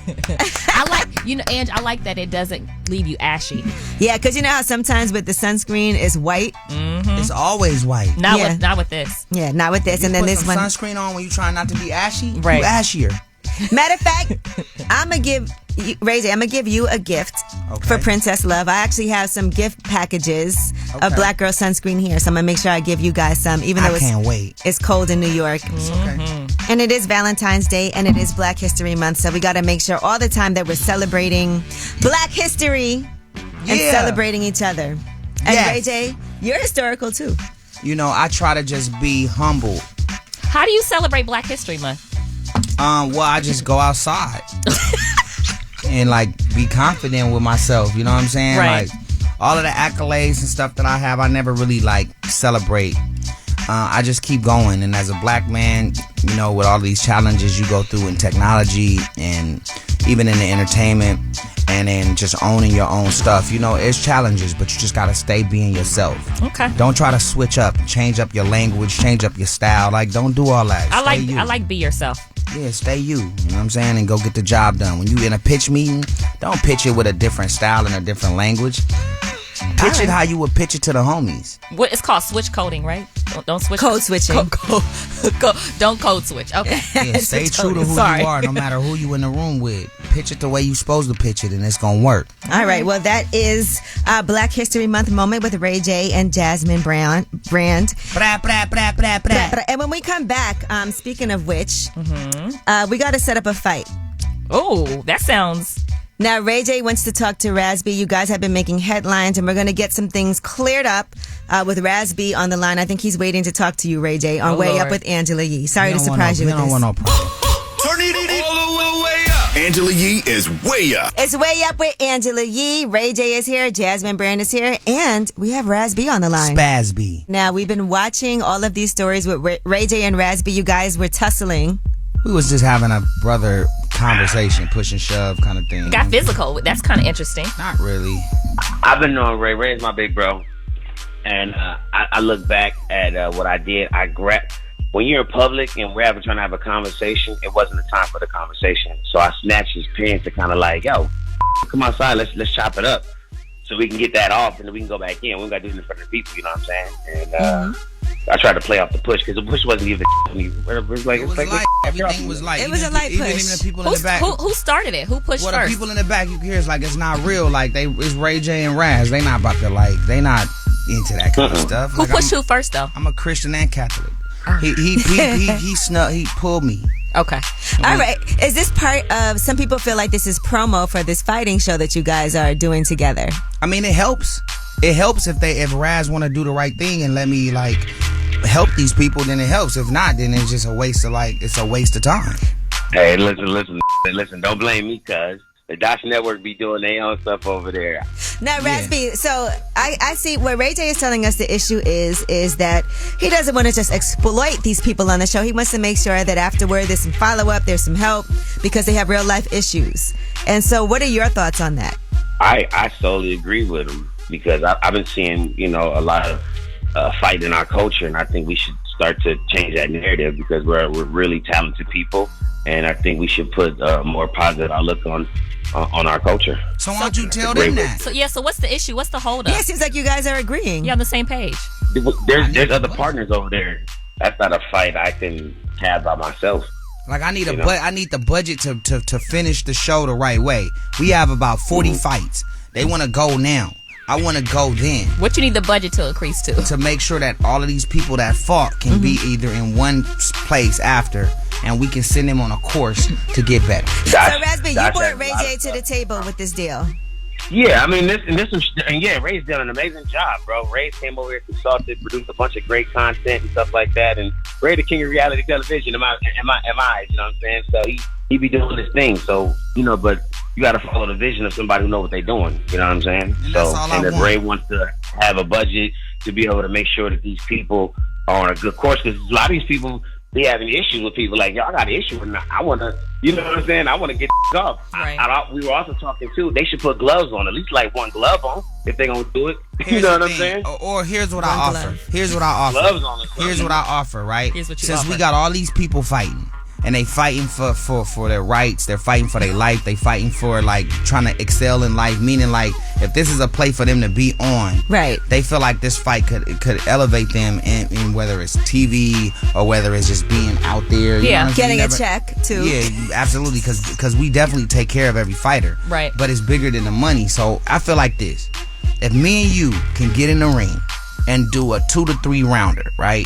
I like, Ange, I like that it doesn't leave you ashy. Yeah, because you know how sometimes with the sunscreen it's white? It's always white. Not with this. Yeah, not with this. You and then put this some one. sunscreen on when you trying not to be ashy. Right. You ashier. Matter of fact, I'm going to give you, Ray J, I'm going to give you a gift for Princess Love. I actually have some gift packages of Black Girl Sunscreen here. So I'm going to make sure I give you guys some, even though can't wait. It's cold in New York. Okay. And it is Valentine's Day and it is Black History Month. So we got to make sure all the time that we're celebrating Black history and celebrating each other. And Ray J, you're historical too. I try to just be humble. How do you celebrate Black History Month? Well, I just go outside and be confident with myself. You know what I'm saying? Right. All of the accolades and stuff that I have, I never really celebrate. I just keep going. And as a black man, with all these challenges you go through in technology and even in the entertainment and in just owning your own stuff, it's challenges, but you just got to stay being yourself. Okay. Don't try to switch up, change up your language, change up your style. Don't do all that. I like be yourself. Yeah, stay you. You know what I'm saying? And go get the job done. When you in a pitch meeting, don't pitch it with a different style and a different language. Pitch it how you would pitch it to the homies. What it's called switch coding, right? Don't switch. Code switching. Don't code switch. Okay. Yeah, stay true to who you are, no matter who you in the room with. Pitch it the way you supposed to pitch it, and it's gonna work. All right. Well, that is Black History Month moment with Ray J and Jasmine Brand. Bra, bra, bra, bra, bra. And when we come back, speaking of which, we got to set up a fight. Oh, that sounds... Now, Ray J wants to talk to Raz B. You guys have been making headlines, and we're going to get some things cleared up with Raz B on the line. I think he's waiting to talk to you, Ray J, on Way Up with Angela Yee. Sorry to surprise you with this. We don't want no problem. Turn it all the way up. Angela Yee is Way Up. It's Way Up with Angela Yee. Ray J is here. Jasmine Brand is here. And we have Raz B on the line. Spaz B. Now, we've been watching all of these stories with Ray J and Raz B. You guys were tussling. We was just having a brother conversation, push and shove kind of thing. Got physical. That's kind of interesting. Not really. I've been knowing Ray. Ray is my big bro. And I look back at what I did. When you're in public and we're trying to have a conversation, it wasn't the time for the conversation. So I snatched his pants to kind of yo, come outside, let's chop it up. So we can get that off and then we can go back in. We got to do it in front of the people, you know what I'm saying? And I tried to play off the push because the push wasn't even it was like everything was light. It was a light push. Even the people in the back. Who started it? Who pushed first? The people in the back, you can hear it's not real. It's Ray J and Raz. They not about to they not into that kind of stuff. Who pushed who first though? I'm a Christian and Catholic. He pulled me. Okay. All right. Is this part of, some people feel like this is promo for this fighting show that you guys are doing together? I mean, it helps. It helps if Raz want to do the right thing and let me help these people, then it helps. If not, then it's just a waste of it's a waste of time. Hey, listen, don't blame me, cuz. The Dash Network be doing their own stuff over there. Now, Raz B, so I see what Ray J is telling us the issue is that he doesn't want to just exploit these people on the show. He wants to make sure that afterward there's some follow-up, there's some help, because they have real-life issues. And so what are your thoughts on that? I solely agree with him, because I've been seeing, a lot of fight in our culture, and I think we should start to change that narrative, because we're really talented people, and I think we should put a more positive outlook on our culture. So why don't you tell them that? So what's the issue? What's the holdup? Yeah, it seems like you guys are agreeing. You're on the same page. There's other partners over there. That's not a fight I can have by myself. Like I need the budget to finish the show the right way. We have about 40 fights. They want to go now. I want to go then. What you need the budget to increase to? To make sure that all of these people that fought can be either in one place after, and we can send them on a course to get better. So, Raz B, you brought Ray J to the table with this deal. Yeah, I mean, Ray's done an amazing job, bro. Ray came over here, consulted, produced a bunch of great content and stuff like that, and Ray the king of reality television, in my eyes, you know what I'm saying? So he be doing his thing, so, but you got to follow the vision of somebody who know what they're doing, you know what I'm saying? And if Ray wants to have a budget to be able to make sure that these people are on a good course, because a lot of these people, they having issues with people like, y'all got an issue with me. I want to, you know what I'm saying? I want to get off. Right. We were also talking too, they should put gloves on, at least like one glove on, if they're going to do it. You know what I'm saying? Or here's what I offer. Here's what I offer. Gloves on. Here's what I offer, right? Since we got all these people fighting, and they fighting for their rights, they're fighting for their life, they fighting for like trying to excel in life, meaning like if this is a play for them to be on, right? They feel like this fight could elevate them in whether it's TV or whether it's just being out there, you know getting a check too. Yeah, absolutely, because we definitely take care of every fighter, right? But it's bigger than the money. So I feel like this: if me and you can get in the ring and do a 2 to 3 rounder, right?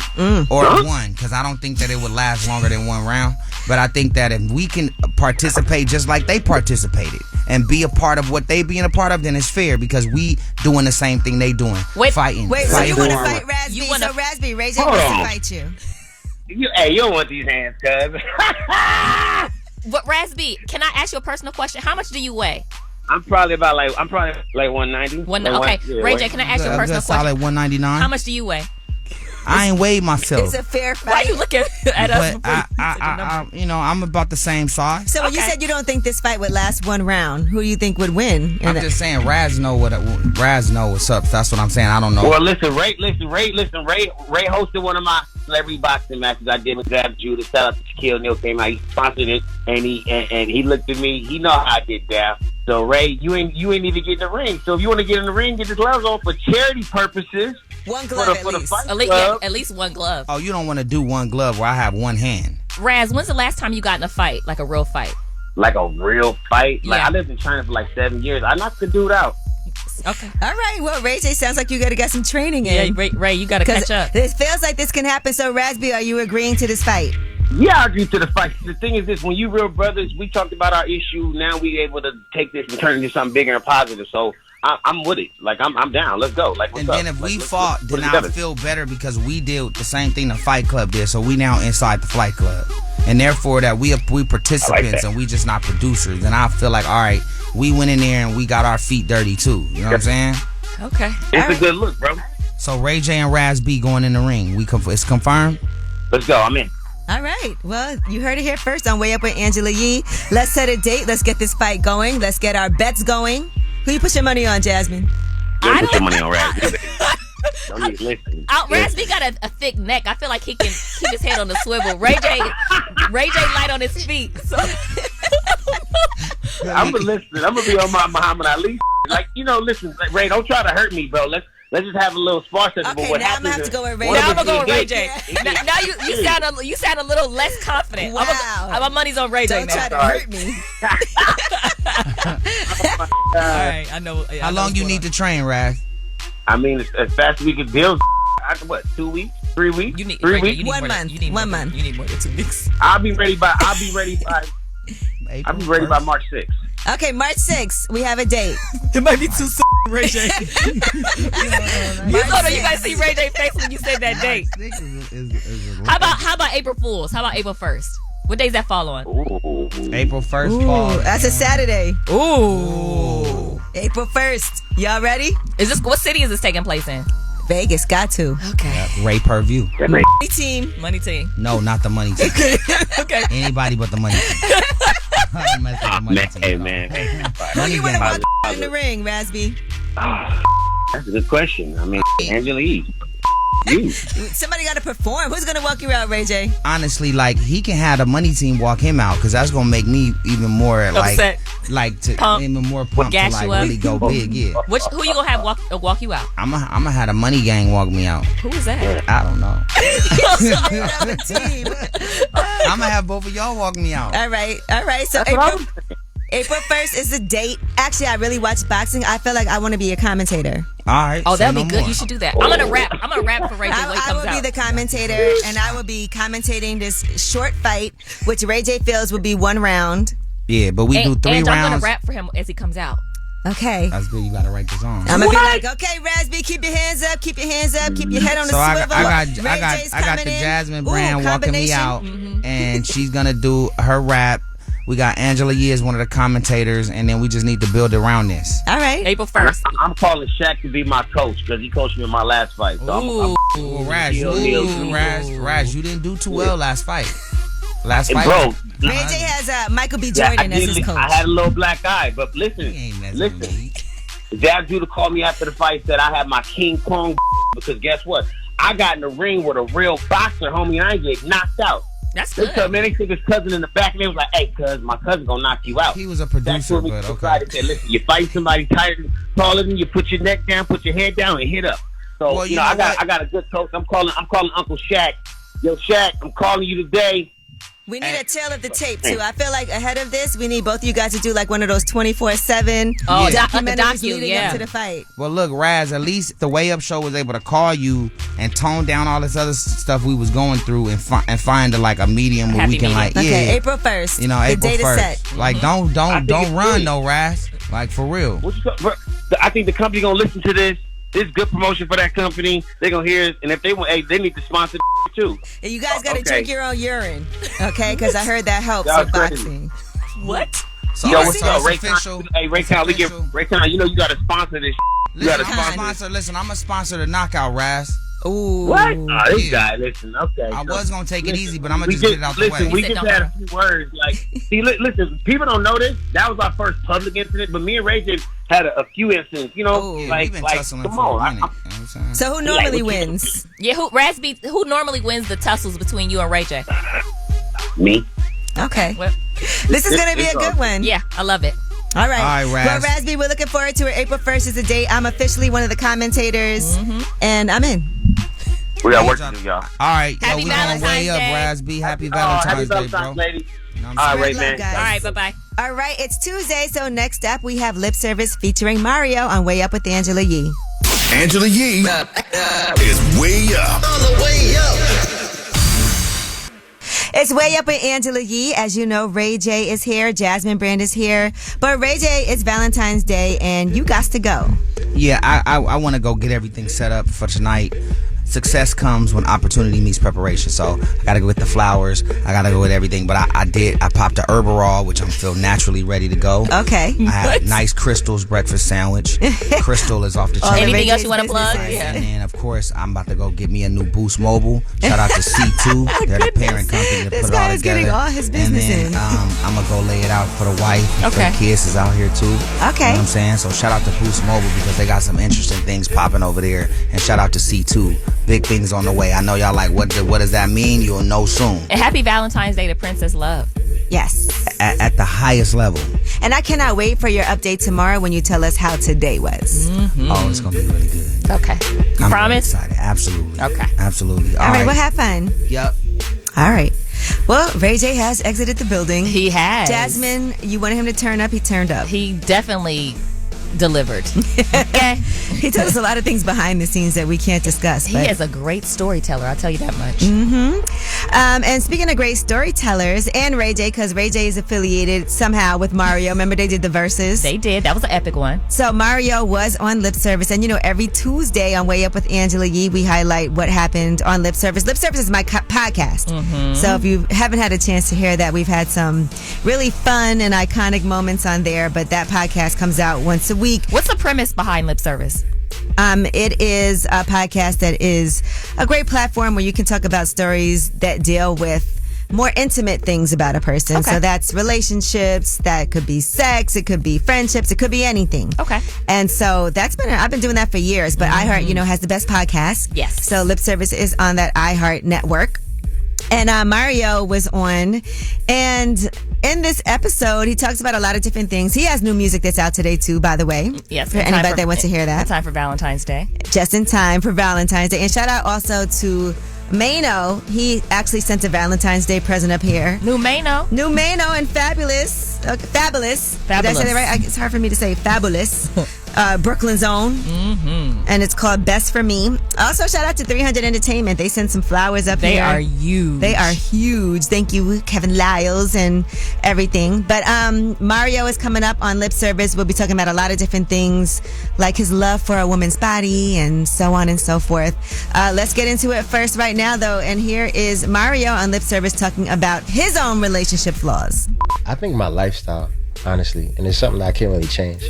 Or one, because I don't think that it would last longer than one round. But I think that if we can participate just like they participated and be a part of what they being a part of, then it's fair, because we doing the same thing they doing. Fighting. Wait, so you want to fight Raz B? So Raz B, Ray J wants to fight you. You don't want these hands, cuz. But Raz B, can I ask you a personal question? How much do you weigh? I'm probably like 190. Okay, Ray J, can I ask you a personal question? Solid 199. How much do you weigh? I ain't weighed myself. It's a fair fight. Why are you looking at us? But I'm about the same size. So when you said you don't think this fight would last one round, who do you think would win? I'm just saying Raz know what's up. That's what I'm saying. I don't know. Well, listen, Ray hosted one of my celebrity boxing matches I did with Zab Judah. Shout out to Seale. Neil came out. He sponsored it, and he looked at me. He know how I get down. So Ray, you ain't even get in the ring. So if you want to get in the ring, get the gloves on for charity purposes. One glove for the fight at least one glove. Oh, you don't want to do one glove where I have one hand. Raz, when's the last time you got in a fight, like a real fight? Like a real fight? Yeah. Like I lived in China for like 7 years. I knocked the dude out. Okay. All right. Well, Ray J, sounds like you got to get some training in. Yeah, Ray, you got to catch up. This feels like this can happen. So, Raz B, are you agreeing to this fight? Yeah, I agree to the fight. The thing is this, when you real brothers, we talked about our issue. Now we able to take this and turn it into something bigger and positive. So I'm with it. Like I'm down. Let's go. Like, what's and then up? if we fought, then I feel better, because we did the same thing the Fight Club did. So we now inside the Fight Club, and therefore that we participants and we just not producers. And I feel like, all right, we went in there and we got our feet dirty too. You know what I'm saying? Okay. It's a good look, bro. So Ray J and Raz B going in the ring. It's confirmed. Let's go. I'm in. All right. Well, you heard it here first on Way Up with Angela Yee. Let's set a date. Let's get this fight going. Let's get our bets going. Who you put your money on, Jasmine? Don't put your money on Raz B. Don't need to listen. Raz B got a thick neck. I feel like he can keep his head on the swivel. Ray J light on his feet. So. I'm gonna listen. I'm gonna be on my Muhammad Ali. Like, listen, Ray, don't try to hurt me, bro. Let's just have a little spar session. Okay, what now I'm gonna have to go with Ray J. Now I'm gonna go with Ray J. Now you sound a little less confident. Wow. My money's on Ray J. Don't try to hurt me. All right, I know. How long you need to train, Raz? I mean, as fast as we can build. After what? 2 weeks? 3 weeks? You need 3 weeks? 1 month. You need more than 2 weeks. I'll be ready by March 6th. Okay, March 6th. We have a date. It might be too soon, Ray J. You guys see Ray J face when you said that date. How about April Fools? How about April 1st? What days that fall on? April 1st Ooh, falls. that's a Saturday. Ooh. April 1st. Y'all ready? What city is this taking place in? Vegas, got to. Okay. Ray per view. Money team. Money team. No, not the money team. Okay. Anybody but the money team. Man. Who you want to walk in the ring, Raz B? That's a good question. I mean, Angela Yee. You. Somebody got to perform. Who's going to walk you out, Ray J? Honestly, like, he can have the money team walk him out, because that's gonna make me even more Upset. even more pumped to like really go big. Yeah. Who you gonna have walk you out? I'm gonna have the money gang walk me out. Who is that? I don't know. Team. I'm gonna have both of y'all walk me out. All right. So April 1st is the date. Actually, I really watch boxing. I feel like I want to be a commentator. All right. Oh, that'd be good. You should do that. I'm gonna rap for Ray J when he I comes will out. be the commentator, and I will be commentating this short fight, which Ray J feels will be 1 round. Yeah, but we do 3 and rounds. I'm gonna rap for him as he comes out. Okay. That's good. You gotta write the song. I'm gonna be like, okay, Raz B, keep your hands up, keep your head on the So I swivel. got Ray J's the coming in. Jasmine Ooh, brand walking me out, and she's gonna do her rap. We got Angela Yee as one of the commentators, and then we just need to build around this. All right. April 1st. I'm calling Shaq to be my coach because he coached me in my last fight. So Raz, you didn't do too well last fight. Last fight. Bro, Ray J has Michael B. Jordan as his coach. I had a little black eye, but listen. Dad Judah called me after the fight, said I had my King Kong because guess what? I got in the ring with a real boxer, homie, and I ain't get knocked out. That's good. Man, they took his cousin in the back and they was like, hey, cuz, my cousin gonna knock you out. He was a producer, but okay. Said, listen, you fight somebody taller than you, put your neck down, put your head down, and hit up. So, well, I got a good coach. I'm calling Uncle Shaq. Yo, Shaq, I'm calling you today. We need a tail of the tape, too. I feel like ahead of this, we need both of you guys to do like one of those 24/7 documentaries leading up to the fight. Well, look, Raz, at least the Way Up Show was able to call you and tone down all this other stuff we was going through and find a medium where we can Okay, April 1st. You know, April 1st. Set. Like, don't run, no, Raz. Like, for real. I think the company gonna listen to this. This is good promotion for that company. They're gonna hear it, and if they want, they need to sponsor too. And you guys gotta drink your own urine, okay? Because I heard that helps with boxing. What? So what's up, Raycon? Hey, Raycon, Raycon, you know you gotta sponsor this. Listen, I'm a sponsor the Knockout, Raz. Ooh. What? This guy, listen, okay. I was going to take it easy, but I'm going to just get it out the way. We just had a few words. Listen, people don't know this. That was our first public incident, but me and Ray J had a few incidents, come on. So who normally wins? Yeah, who normally wins the tussles between you and Ray J? Me. Okay. Well, this is going to be a good one. Yeah, I love it. All right. Raz. Well, Raz B, we're looking forward to it. April 1st is the date. I'm officially one of the commentators, and I'm in. We got work to do, y'all. All right. Happy We're going way up, Raz B. Happy Valentine's Day, bro. Lady. All right, man. All right, bye-bye. All right, it's Tuesday, so next up we have Lip Service featuring Mario on Way Up with Angela Yee. Angela Yee is way up. On the way up. It's Way Up with Angela Yee. As you know, Ray J is here. Jasmine Brand is here. But Ray J, it's Valentine's Day, and you got to go. Yeah, I want to go get everything set up for tonight. Success comes when opportunity meets preparation. So I gotta go with the flowers. I gotta go with everything. But I popped the Herbarol, which I'm feel naturally ready to go. Okay. I had a nice Crystal's breakfast sandwich. Crystal is off the chain. Anything else you want to plug? Yeah. And then of course I'm about to go get me a new Boost Mobile. Shout out to C2. They're the parent company that put it all together. This guy is getting all his business and then, I'm gonna go lay it out for the wife. And for the kids is out here too. Okay. You know what I'm saying? So shout out to Boost Mobile because they got some interesting things popping over there. And shout out to C2. Big things on the way. I know y'all like, what does that mean? You'll know soon. And happy Valentine's Day to Princess Love. Yes. At the highest level. And I cannot wait for your update tomorrow when you tell us how today was. Mm-hmm. Oh, it's going to be really good. Okay. I'm Promise? Really excited. Absolutely. Okay. Absolutely. All right. Well, have fun. Yep. All right. Well, Ray J has exited the building. He has. Jasmine, you wanted him to turn up. He turned up. He definitely delivered. Okay. He told us a lot of things behind the scenes that we can't discuss. He is a great storyteller, I'll tell you that much. And speaking of great storytellers, and Ray J, because Ray J is affiliated somehow with Mario. Remember they did the verses? They did. That was an epic one. So Mario was on Lip Service. And, every Tuesday on Way Up with Angela Yee, we highlight what happened on Lip Service. Lip Service is my podcast. So if you haven't had a chance to hear that, we've had some really fun and iconic moments on there. But that podcast comes out once a week. What's the premise behind Lip Service? It is a podcast that is a great platform where you can talk about stories that deal with more intimate things about a person. Okay. So that's relationships, that could be sex, it could be friendships, it could be anything. Okay. And so I've been doing that for years, but iHeart, has the best podcast. Yes. So Lip Service is on that iHeart network. And Mario was on, and in this episode, he talks about a lot of different things. He has new music that's out today, too, by the way. Yes. For anybody that wants to hear that. In time for Valentine's Day. Just in time for Valentine's Day. And shout out also to Mano. He actually sent a Valentine's Day present up here. New Mano and Fabulous. Fabulous. Did I say that right? It's hard for me to say. Fabulous. Brooklyn's own. And it's called Best for Me. Also, shout out to 300 Entertainment. They sent some flowers up here. They are huge. They are huge. Thank you, Kevin Lyles and everything. But Mario is coming up on Lip Service. We'll be talking about a lot of different things, like his love for a woman's body and so on and so forth. Let's get into it first right now, though. And here is Mario on Lip Service talking about his own relationship flaws. I think my lifestyle, honestly, and it's something that I can't really change.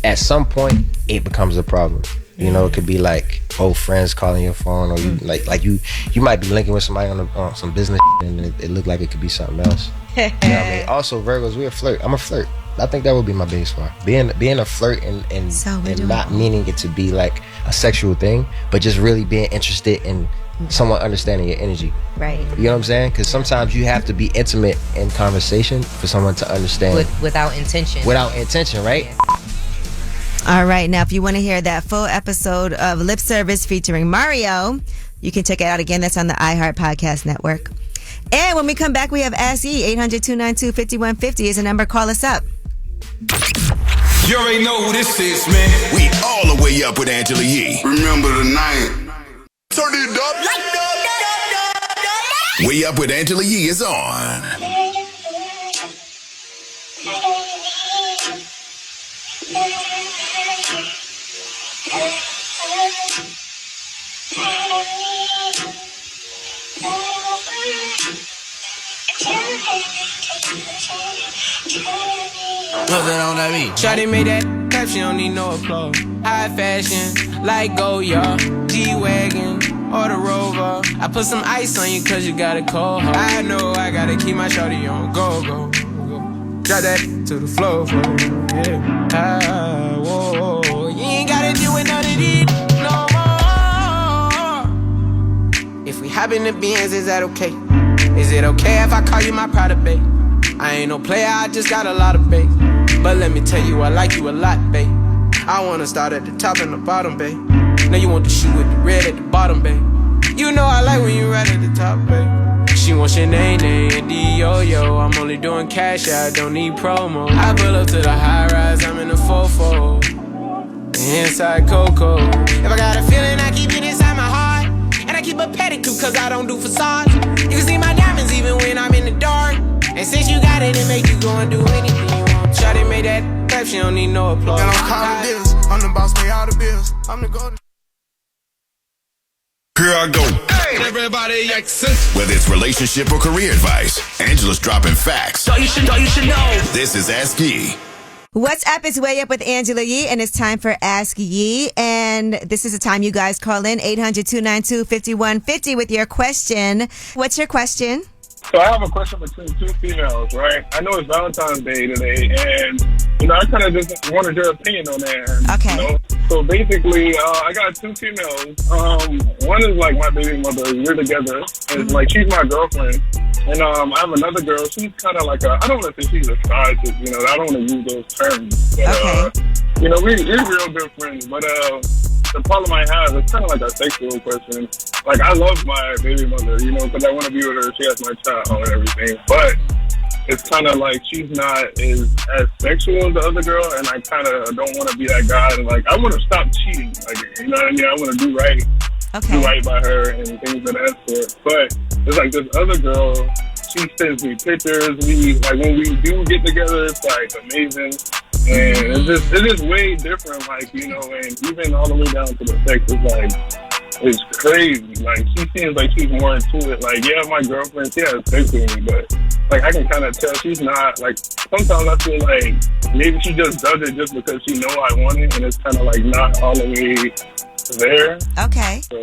At some point, it becomes a problem. It could be like old friends calling your phone, or you like you might be linking with somebody on some business, and it looked like it could be something else. You know what I mean? Also, Virgos, we're a flirt. I'm a flirt. I think that would be my biggest flaw. Being a flirt and not meaning it to be like a sexual thing, but just really being interested in someone understanding your energy. Right. You know what I'm saying? Because sometimes you have to be intimate in conversation for someone to understand. Without intention. Without intention, right? Yeah. All right. Now, if you want to hear that full episode of Lip Service featuring Mario, you can check it out again. That's on the iHeart Podcast Network. And when we come back, we have Ask Yee. 800-292-5150 is the number. Call us up. You already know who this is, man. We all the way up with Angela Yee. Remember the night. Turn it up. Way Up with Angela Yee is on. What's that on that beat? Shawty made that clap, she don't need no applause. High fashion, like Goya, G-Wagon, or the Rover. I put some ice on you cause you got a cold heart. I know I gotta keep my shawty on go. Drop that to the floor, yeah. Whoa. You ain't gotta do it none of these no more. If we hop in the Benz, is that okay? Is it okay if I call you my pride, babe? I ain't no player, I just got a lot of babe. But let me tell you, I like you a lot, babe. I wanna start at the top and the bottom, babe. Now you want the shoe with the red at the bottom, babe. You know I like when you right at the top, babe. She wants your name and D-Yo-Yo. I'm only doing cash, I don't need promo. I pull up to the high rise, I'm in the 4-4. Inside Coco. If I got a feeling, I keep it inside my heart. And I keep a pedicure cause I don't do facades. You can see my diamonds even when I'm in the dark. And since you got it, it make you go and do anything you want. Shawty made that clap, she don't need no applause. And I'm calling this, I'm the boss, pay all the bills. I'm the golden. Here I go. Hey, everybody access. Whether it's relationship or career advice, Angela's dropping facts. So you should know. This is Ask Yee. What's up? It's Way Up with Angela Yee, and it's time for Ask Yee. And this is the time you guys call in 800-292-5150 with your question. What's your question? So I have a question between two females, right? I know it's Valentine's Day today, and, I kind of just wanted your opinion on that. Okay. So basically, I got two females. One is like my baby mother. We're together. And like, she's my girlfriend. And I have another girl. She's kind of like I don't want to say she's a side chick, I don't want to use those terms. But, we're real good friends. But the problem I have is kind of like a sexual question. Like, I love my baby mother, because I want to be with her. She has my child and everything. But it's kind of like she's not as sexual as the other girl, and I kind of don't want to be that guy. And like, I want to stop cheating. Like, you know what I mean? I want to do right. Do right by her and things of that sort. But it's like this other girl, she sends me pictures. When we do get together, it's like amazing. And it's just way different, like, you know, and even all the way down to the sex, it's like, it's crazy. Like, she seems like she's more into it. Like, yeah, my girlfriend, she has sex with me, but like, I can kind of tell she's not. Like, sometimes I feel like maybe she just does it just because she know I want it, and it's kind of like not all the way there. Okay. So,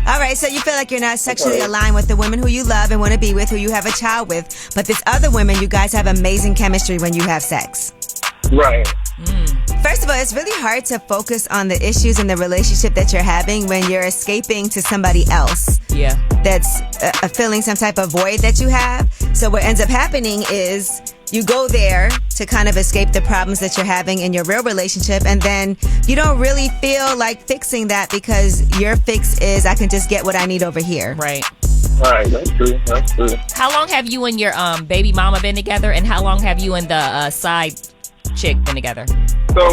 all right, so you feel like you're not sexually aligned with the women who you love and want to be with, who you have a child with, but this other women, you guys have amazing chemistry when you have sex. Right. First of all, it's really hard to focus on the issues in the relationship that you're having when you're escaping to somebody else. Yeah. That's filling some type of void that you have. So what ends up happening is you go there to kind of escape the problems that you're having in your real relationship, and then you don't really feel like fixing that because your fix is, I can just get what I need over here. Right. Right, that's true. That's true. How long have you and your baby mama been together, and how long have you and the side chick been together? So,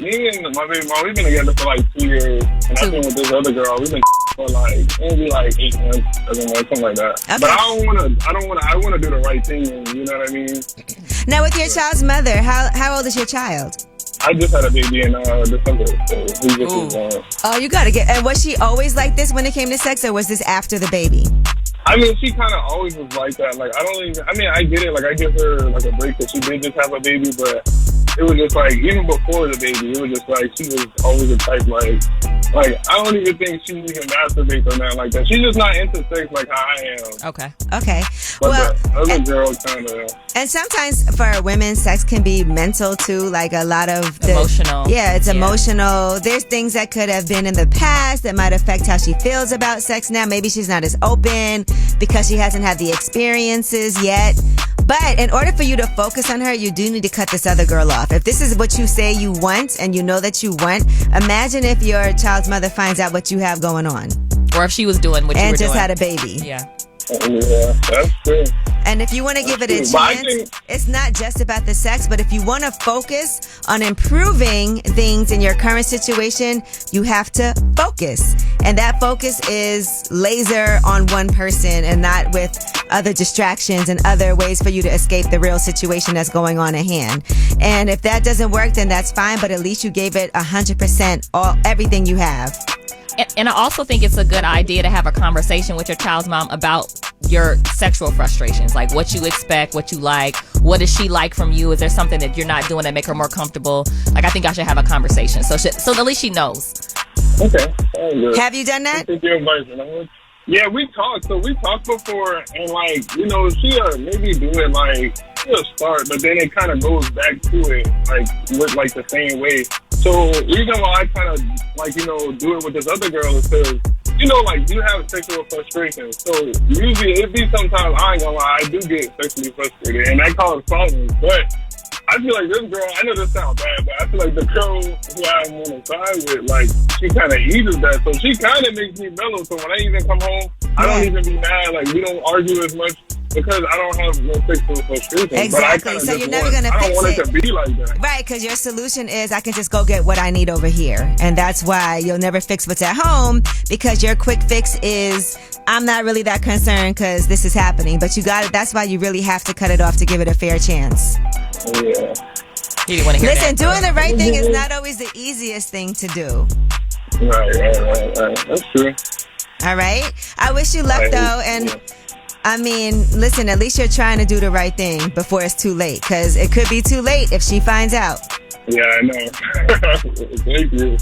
me and my baby mom, we've been together for like 2 years, and I've been with this other girl. We've been for like maybe like 8 months, something like that. Okay. But I want to do the right thing. You know what I mean? Now, with your child's mother, how old is your child? I just had a baby in December, so he just was born. Oh, you gotta get. And was she always like this when it came to sex, or was this after the baby? I mean, she kind of always was like that. Like, I get it. Like, I give her like a break because she did just have a baby, but it was just like, even before the baby, it was just like, she was always the type like I don't even think she even masturbates or nothing like that. She's just not into sex like how I am. Okay. But well, the other girl kind of. And sometimes for women, sex can be mental too, like a lot of emotional. Yeah, it's emotional. There's things that could have been in the past that might affect how she feels about sex now. Maybe she's not as open because she hasn't had the experiences yet. But in order for you to focus on her, you do need to cut this other girl off. If this is what you say you want and you know that you want, imagine if your child's mother finds out what you have going on. Or if she was doing what you were doing. And just had a baby. Yeah. Yeah, that's true. And if you want to give it a chance, it's not just about the sex, but if you want to focus on improving things in your current situation, you have to focus. And that focus is laser on one person and not with other distractions and other ways for you to escape the real situation that's going on at hand. And if that doesn't work, then that's fine, but at least you gave it 100%, everything you have. And I also think it's a good idea to have a conversation with your child's mom about your sexual frustrations, like what you expect, what you like, what does she like from you? Is there something that you're not doing that make her more comfortable? Like, I think I should have a conversation so at least she knows. Okay. Have you done that? Yeah, we talked. So we talked before, and like, you know, she'll maybe do it like, she'll start, but then it kind of goes back to it, like, with like the same way. So the reason why I kind of like, you know, do it with this other girl is because, you know, like, you have sexual frustration. So usually it be sometimes, I ain't gonna lie, I do get sexually frustrated, and that causes problems. But I feel like this girl, I know this sounds bad, but I feel like the girl who I'm on the side with, like, she kind of eases that. So she kind of makes me mellow. So when I even come home, I don't even be mad. Like, we don't argue as much because I don't have no sexual frustration. Exactly. So you're never going to fix it. I don't want it to be like that. Right, because your solution is I can just go get what I need over here. And that's why you'll never fix what's at home, because your quick fix is, I'm not really that concerned because this is happening. But you got it. That's why you really have to cut it off to give it a fair chance. Yeah. You didn't want to hear Listen, that. doing the right thing is not always the easiest thing to do. Right. That's true. All right. I wish you luck, though. And I mean, listen, at least you're trying to do the right thing before it's too late, because it could be too late if she finds out. Yeah, I know. Thank you.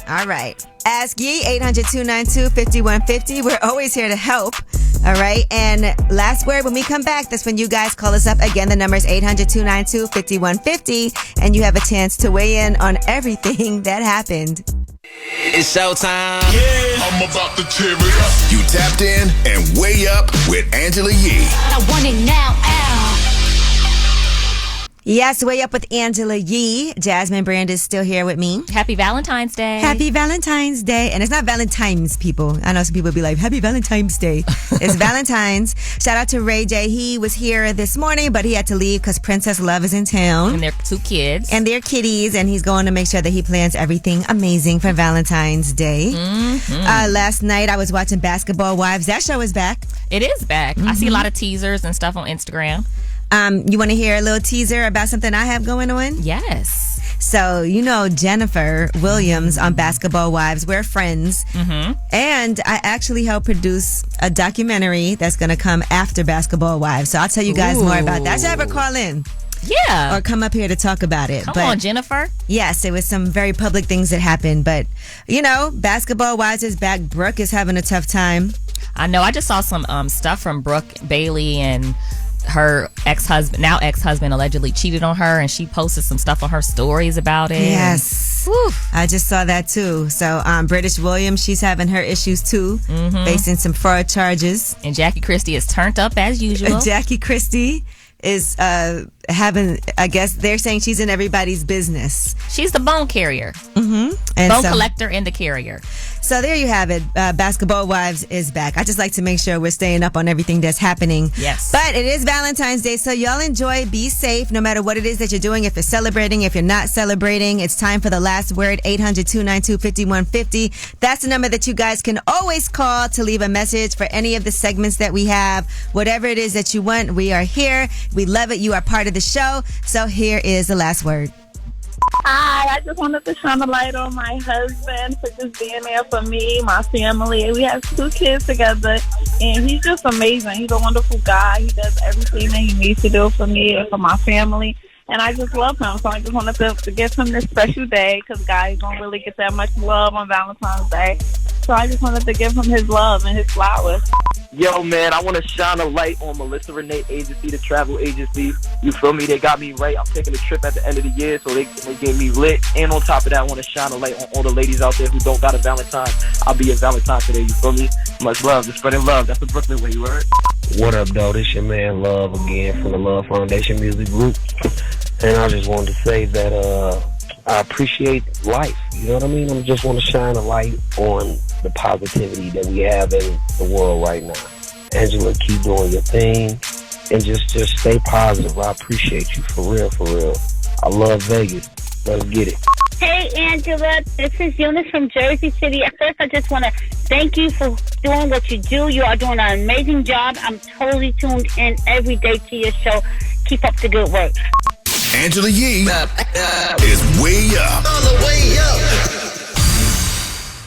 All right. Ask Ye, 800-292-5150. We're always here to help. All right. And last word, when we come back, that's when you guys call us up. Again, the number is 800-292-5150. And you have a chance to weigh in on everything that happened. It's showtime. Yeah, I'm about to tear it up. You tapped in and way up with Angela Yee. I want it now, Yes, Way Up with Angela Yee. Jasmine Brand is still here with me. Happy Valentine's Day. Happy Valentine's Day. And it's not Valentine's, people. I know some people be like, Happy Valentine's Day. It's Valentine's. Shout out to Ray J. He was here this morning, but he had to leave because Princess Love is in town. And their 2 kids. And their kitties. And he's going to make sure that he plans everything amazing for Valentine's Day. Mm-hmm. Last night, I was watching Basketball Wives. That show is back. It is back. I see a lot of teasers and stuff on Instagram. You want to hear a little teaser about something I have going on? Yes. So, you know Jennifer Williams on Basketball Wives. We're friends. Mm-hmm. And I actually helped produce a documentary that's going to come after Basketball Wives. So I'll tell you guys more about that. Should I ever call in? Yeah. Or come up here to talk about it. Come on, Jennifer. Yes, it was some very public things that happened. But, you know, Basketball Wives is back. Brooke is having a tough time. I know. I just saw some stuff from Brooke Bailey and her ex-husband allegedly cheated on her, and she posted some stuff on her stories about it. Yes. I just saw that too. So British Williams, she's having her issues too, facing some fraud charges. And Jackie Christie is turned up as usual. Jackie Christie is having, I guess they're saying she's in everybody's business. She's the bone carrier. And bone collector and the carrier. So there you have it. Basketball Wives is back. I just like to make sure we're staying up on everything that's happening. Yes. But it is Valentine's Day, so y'all enjoy. Be safe no matter what it is that you're doing. If you're celebrating, if you're not celebrating, it's time for the last word, 800-292-5150. That's the number that you guys can always call to leave a message for any of the segments that we have. Whatever it is that you want, we are here. We love it. You are part of the show. So here is the last word. Hi, I just wanted to shine a light on my husband for just being there for me, my family. We have 2 kids together, and he's just amazing. He's a wonderful guy. He does everything that he needs to do for me and for my family, and I just love him. So I just wanted to give him this special day because guys don't really get that much love on Valentine's Day. So I just wanted to give him his love and his flowers. Yo, man, I want to shine a light on Melissa Renee Agency, the travel agency. You feel me? They got me right. I'm taking a trip at the end of the year, so they get me lit. And on top of that, I want to shine a light on all the ladies out there who don't got a Valentine. I'll be a Valentine today, you feel me? Much love. Just spreading love. That's the Brooklyn way, you heard? What up, though? This your man, Love, again, from the Love Foundation Music Group. And I just wanted to say that I appreciate life. You know what I mean? I just want to shine a light on the positivity that we have in the world right now. Angela, keep doing your thing and just stay positive. I appreciate you, for real, for real. I love Vegas. Let's get it. Hey, Angela, this is Eunice from Jersey City. At first, I just want to thank you for doing what you do. You are doing an amazing job. I'm totally tuned in every day to your show. Keep up the good work. Angela Yee is way up. All the way up.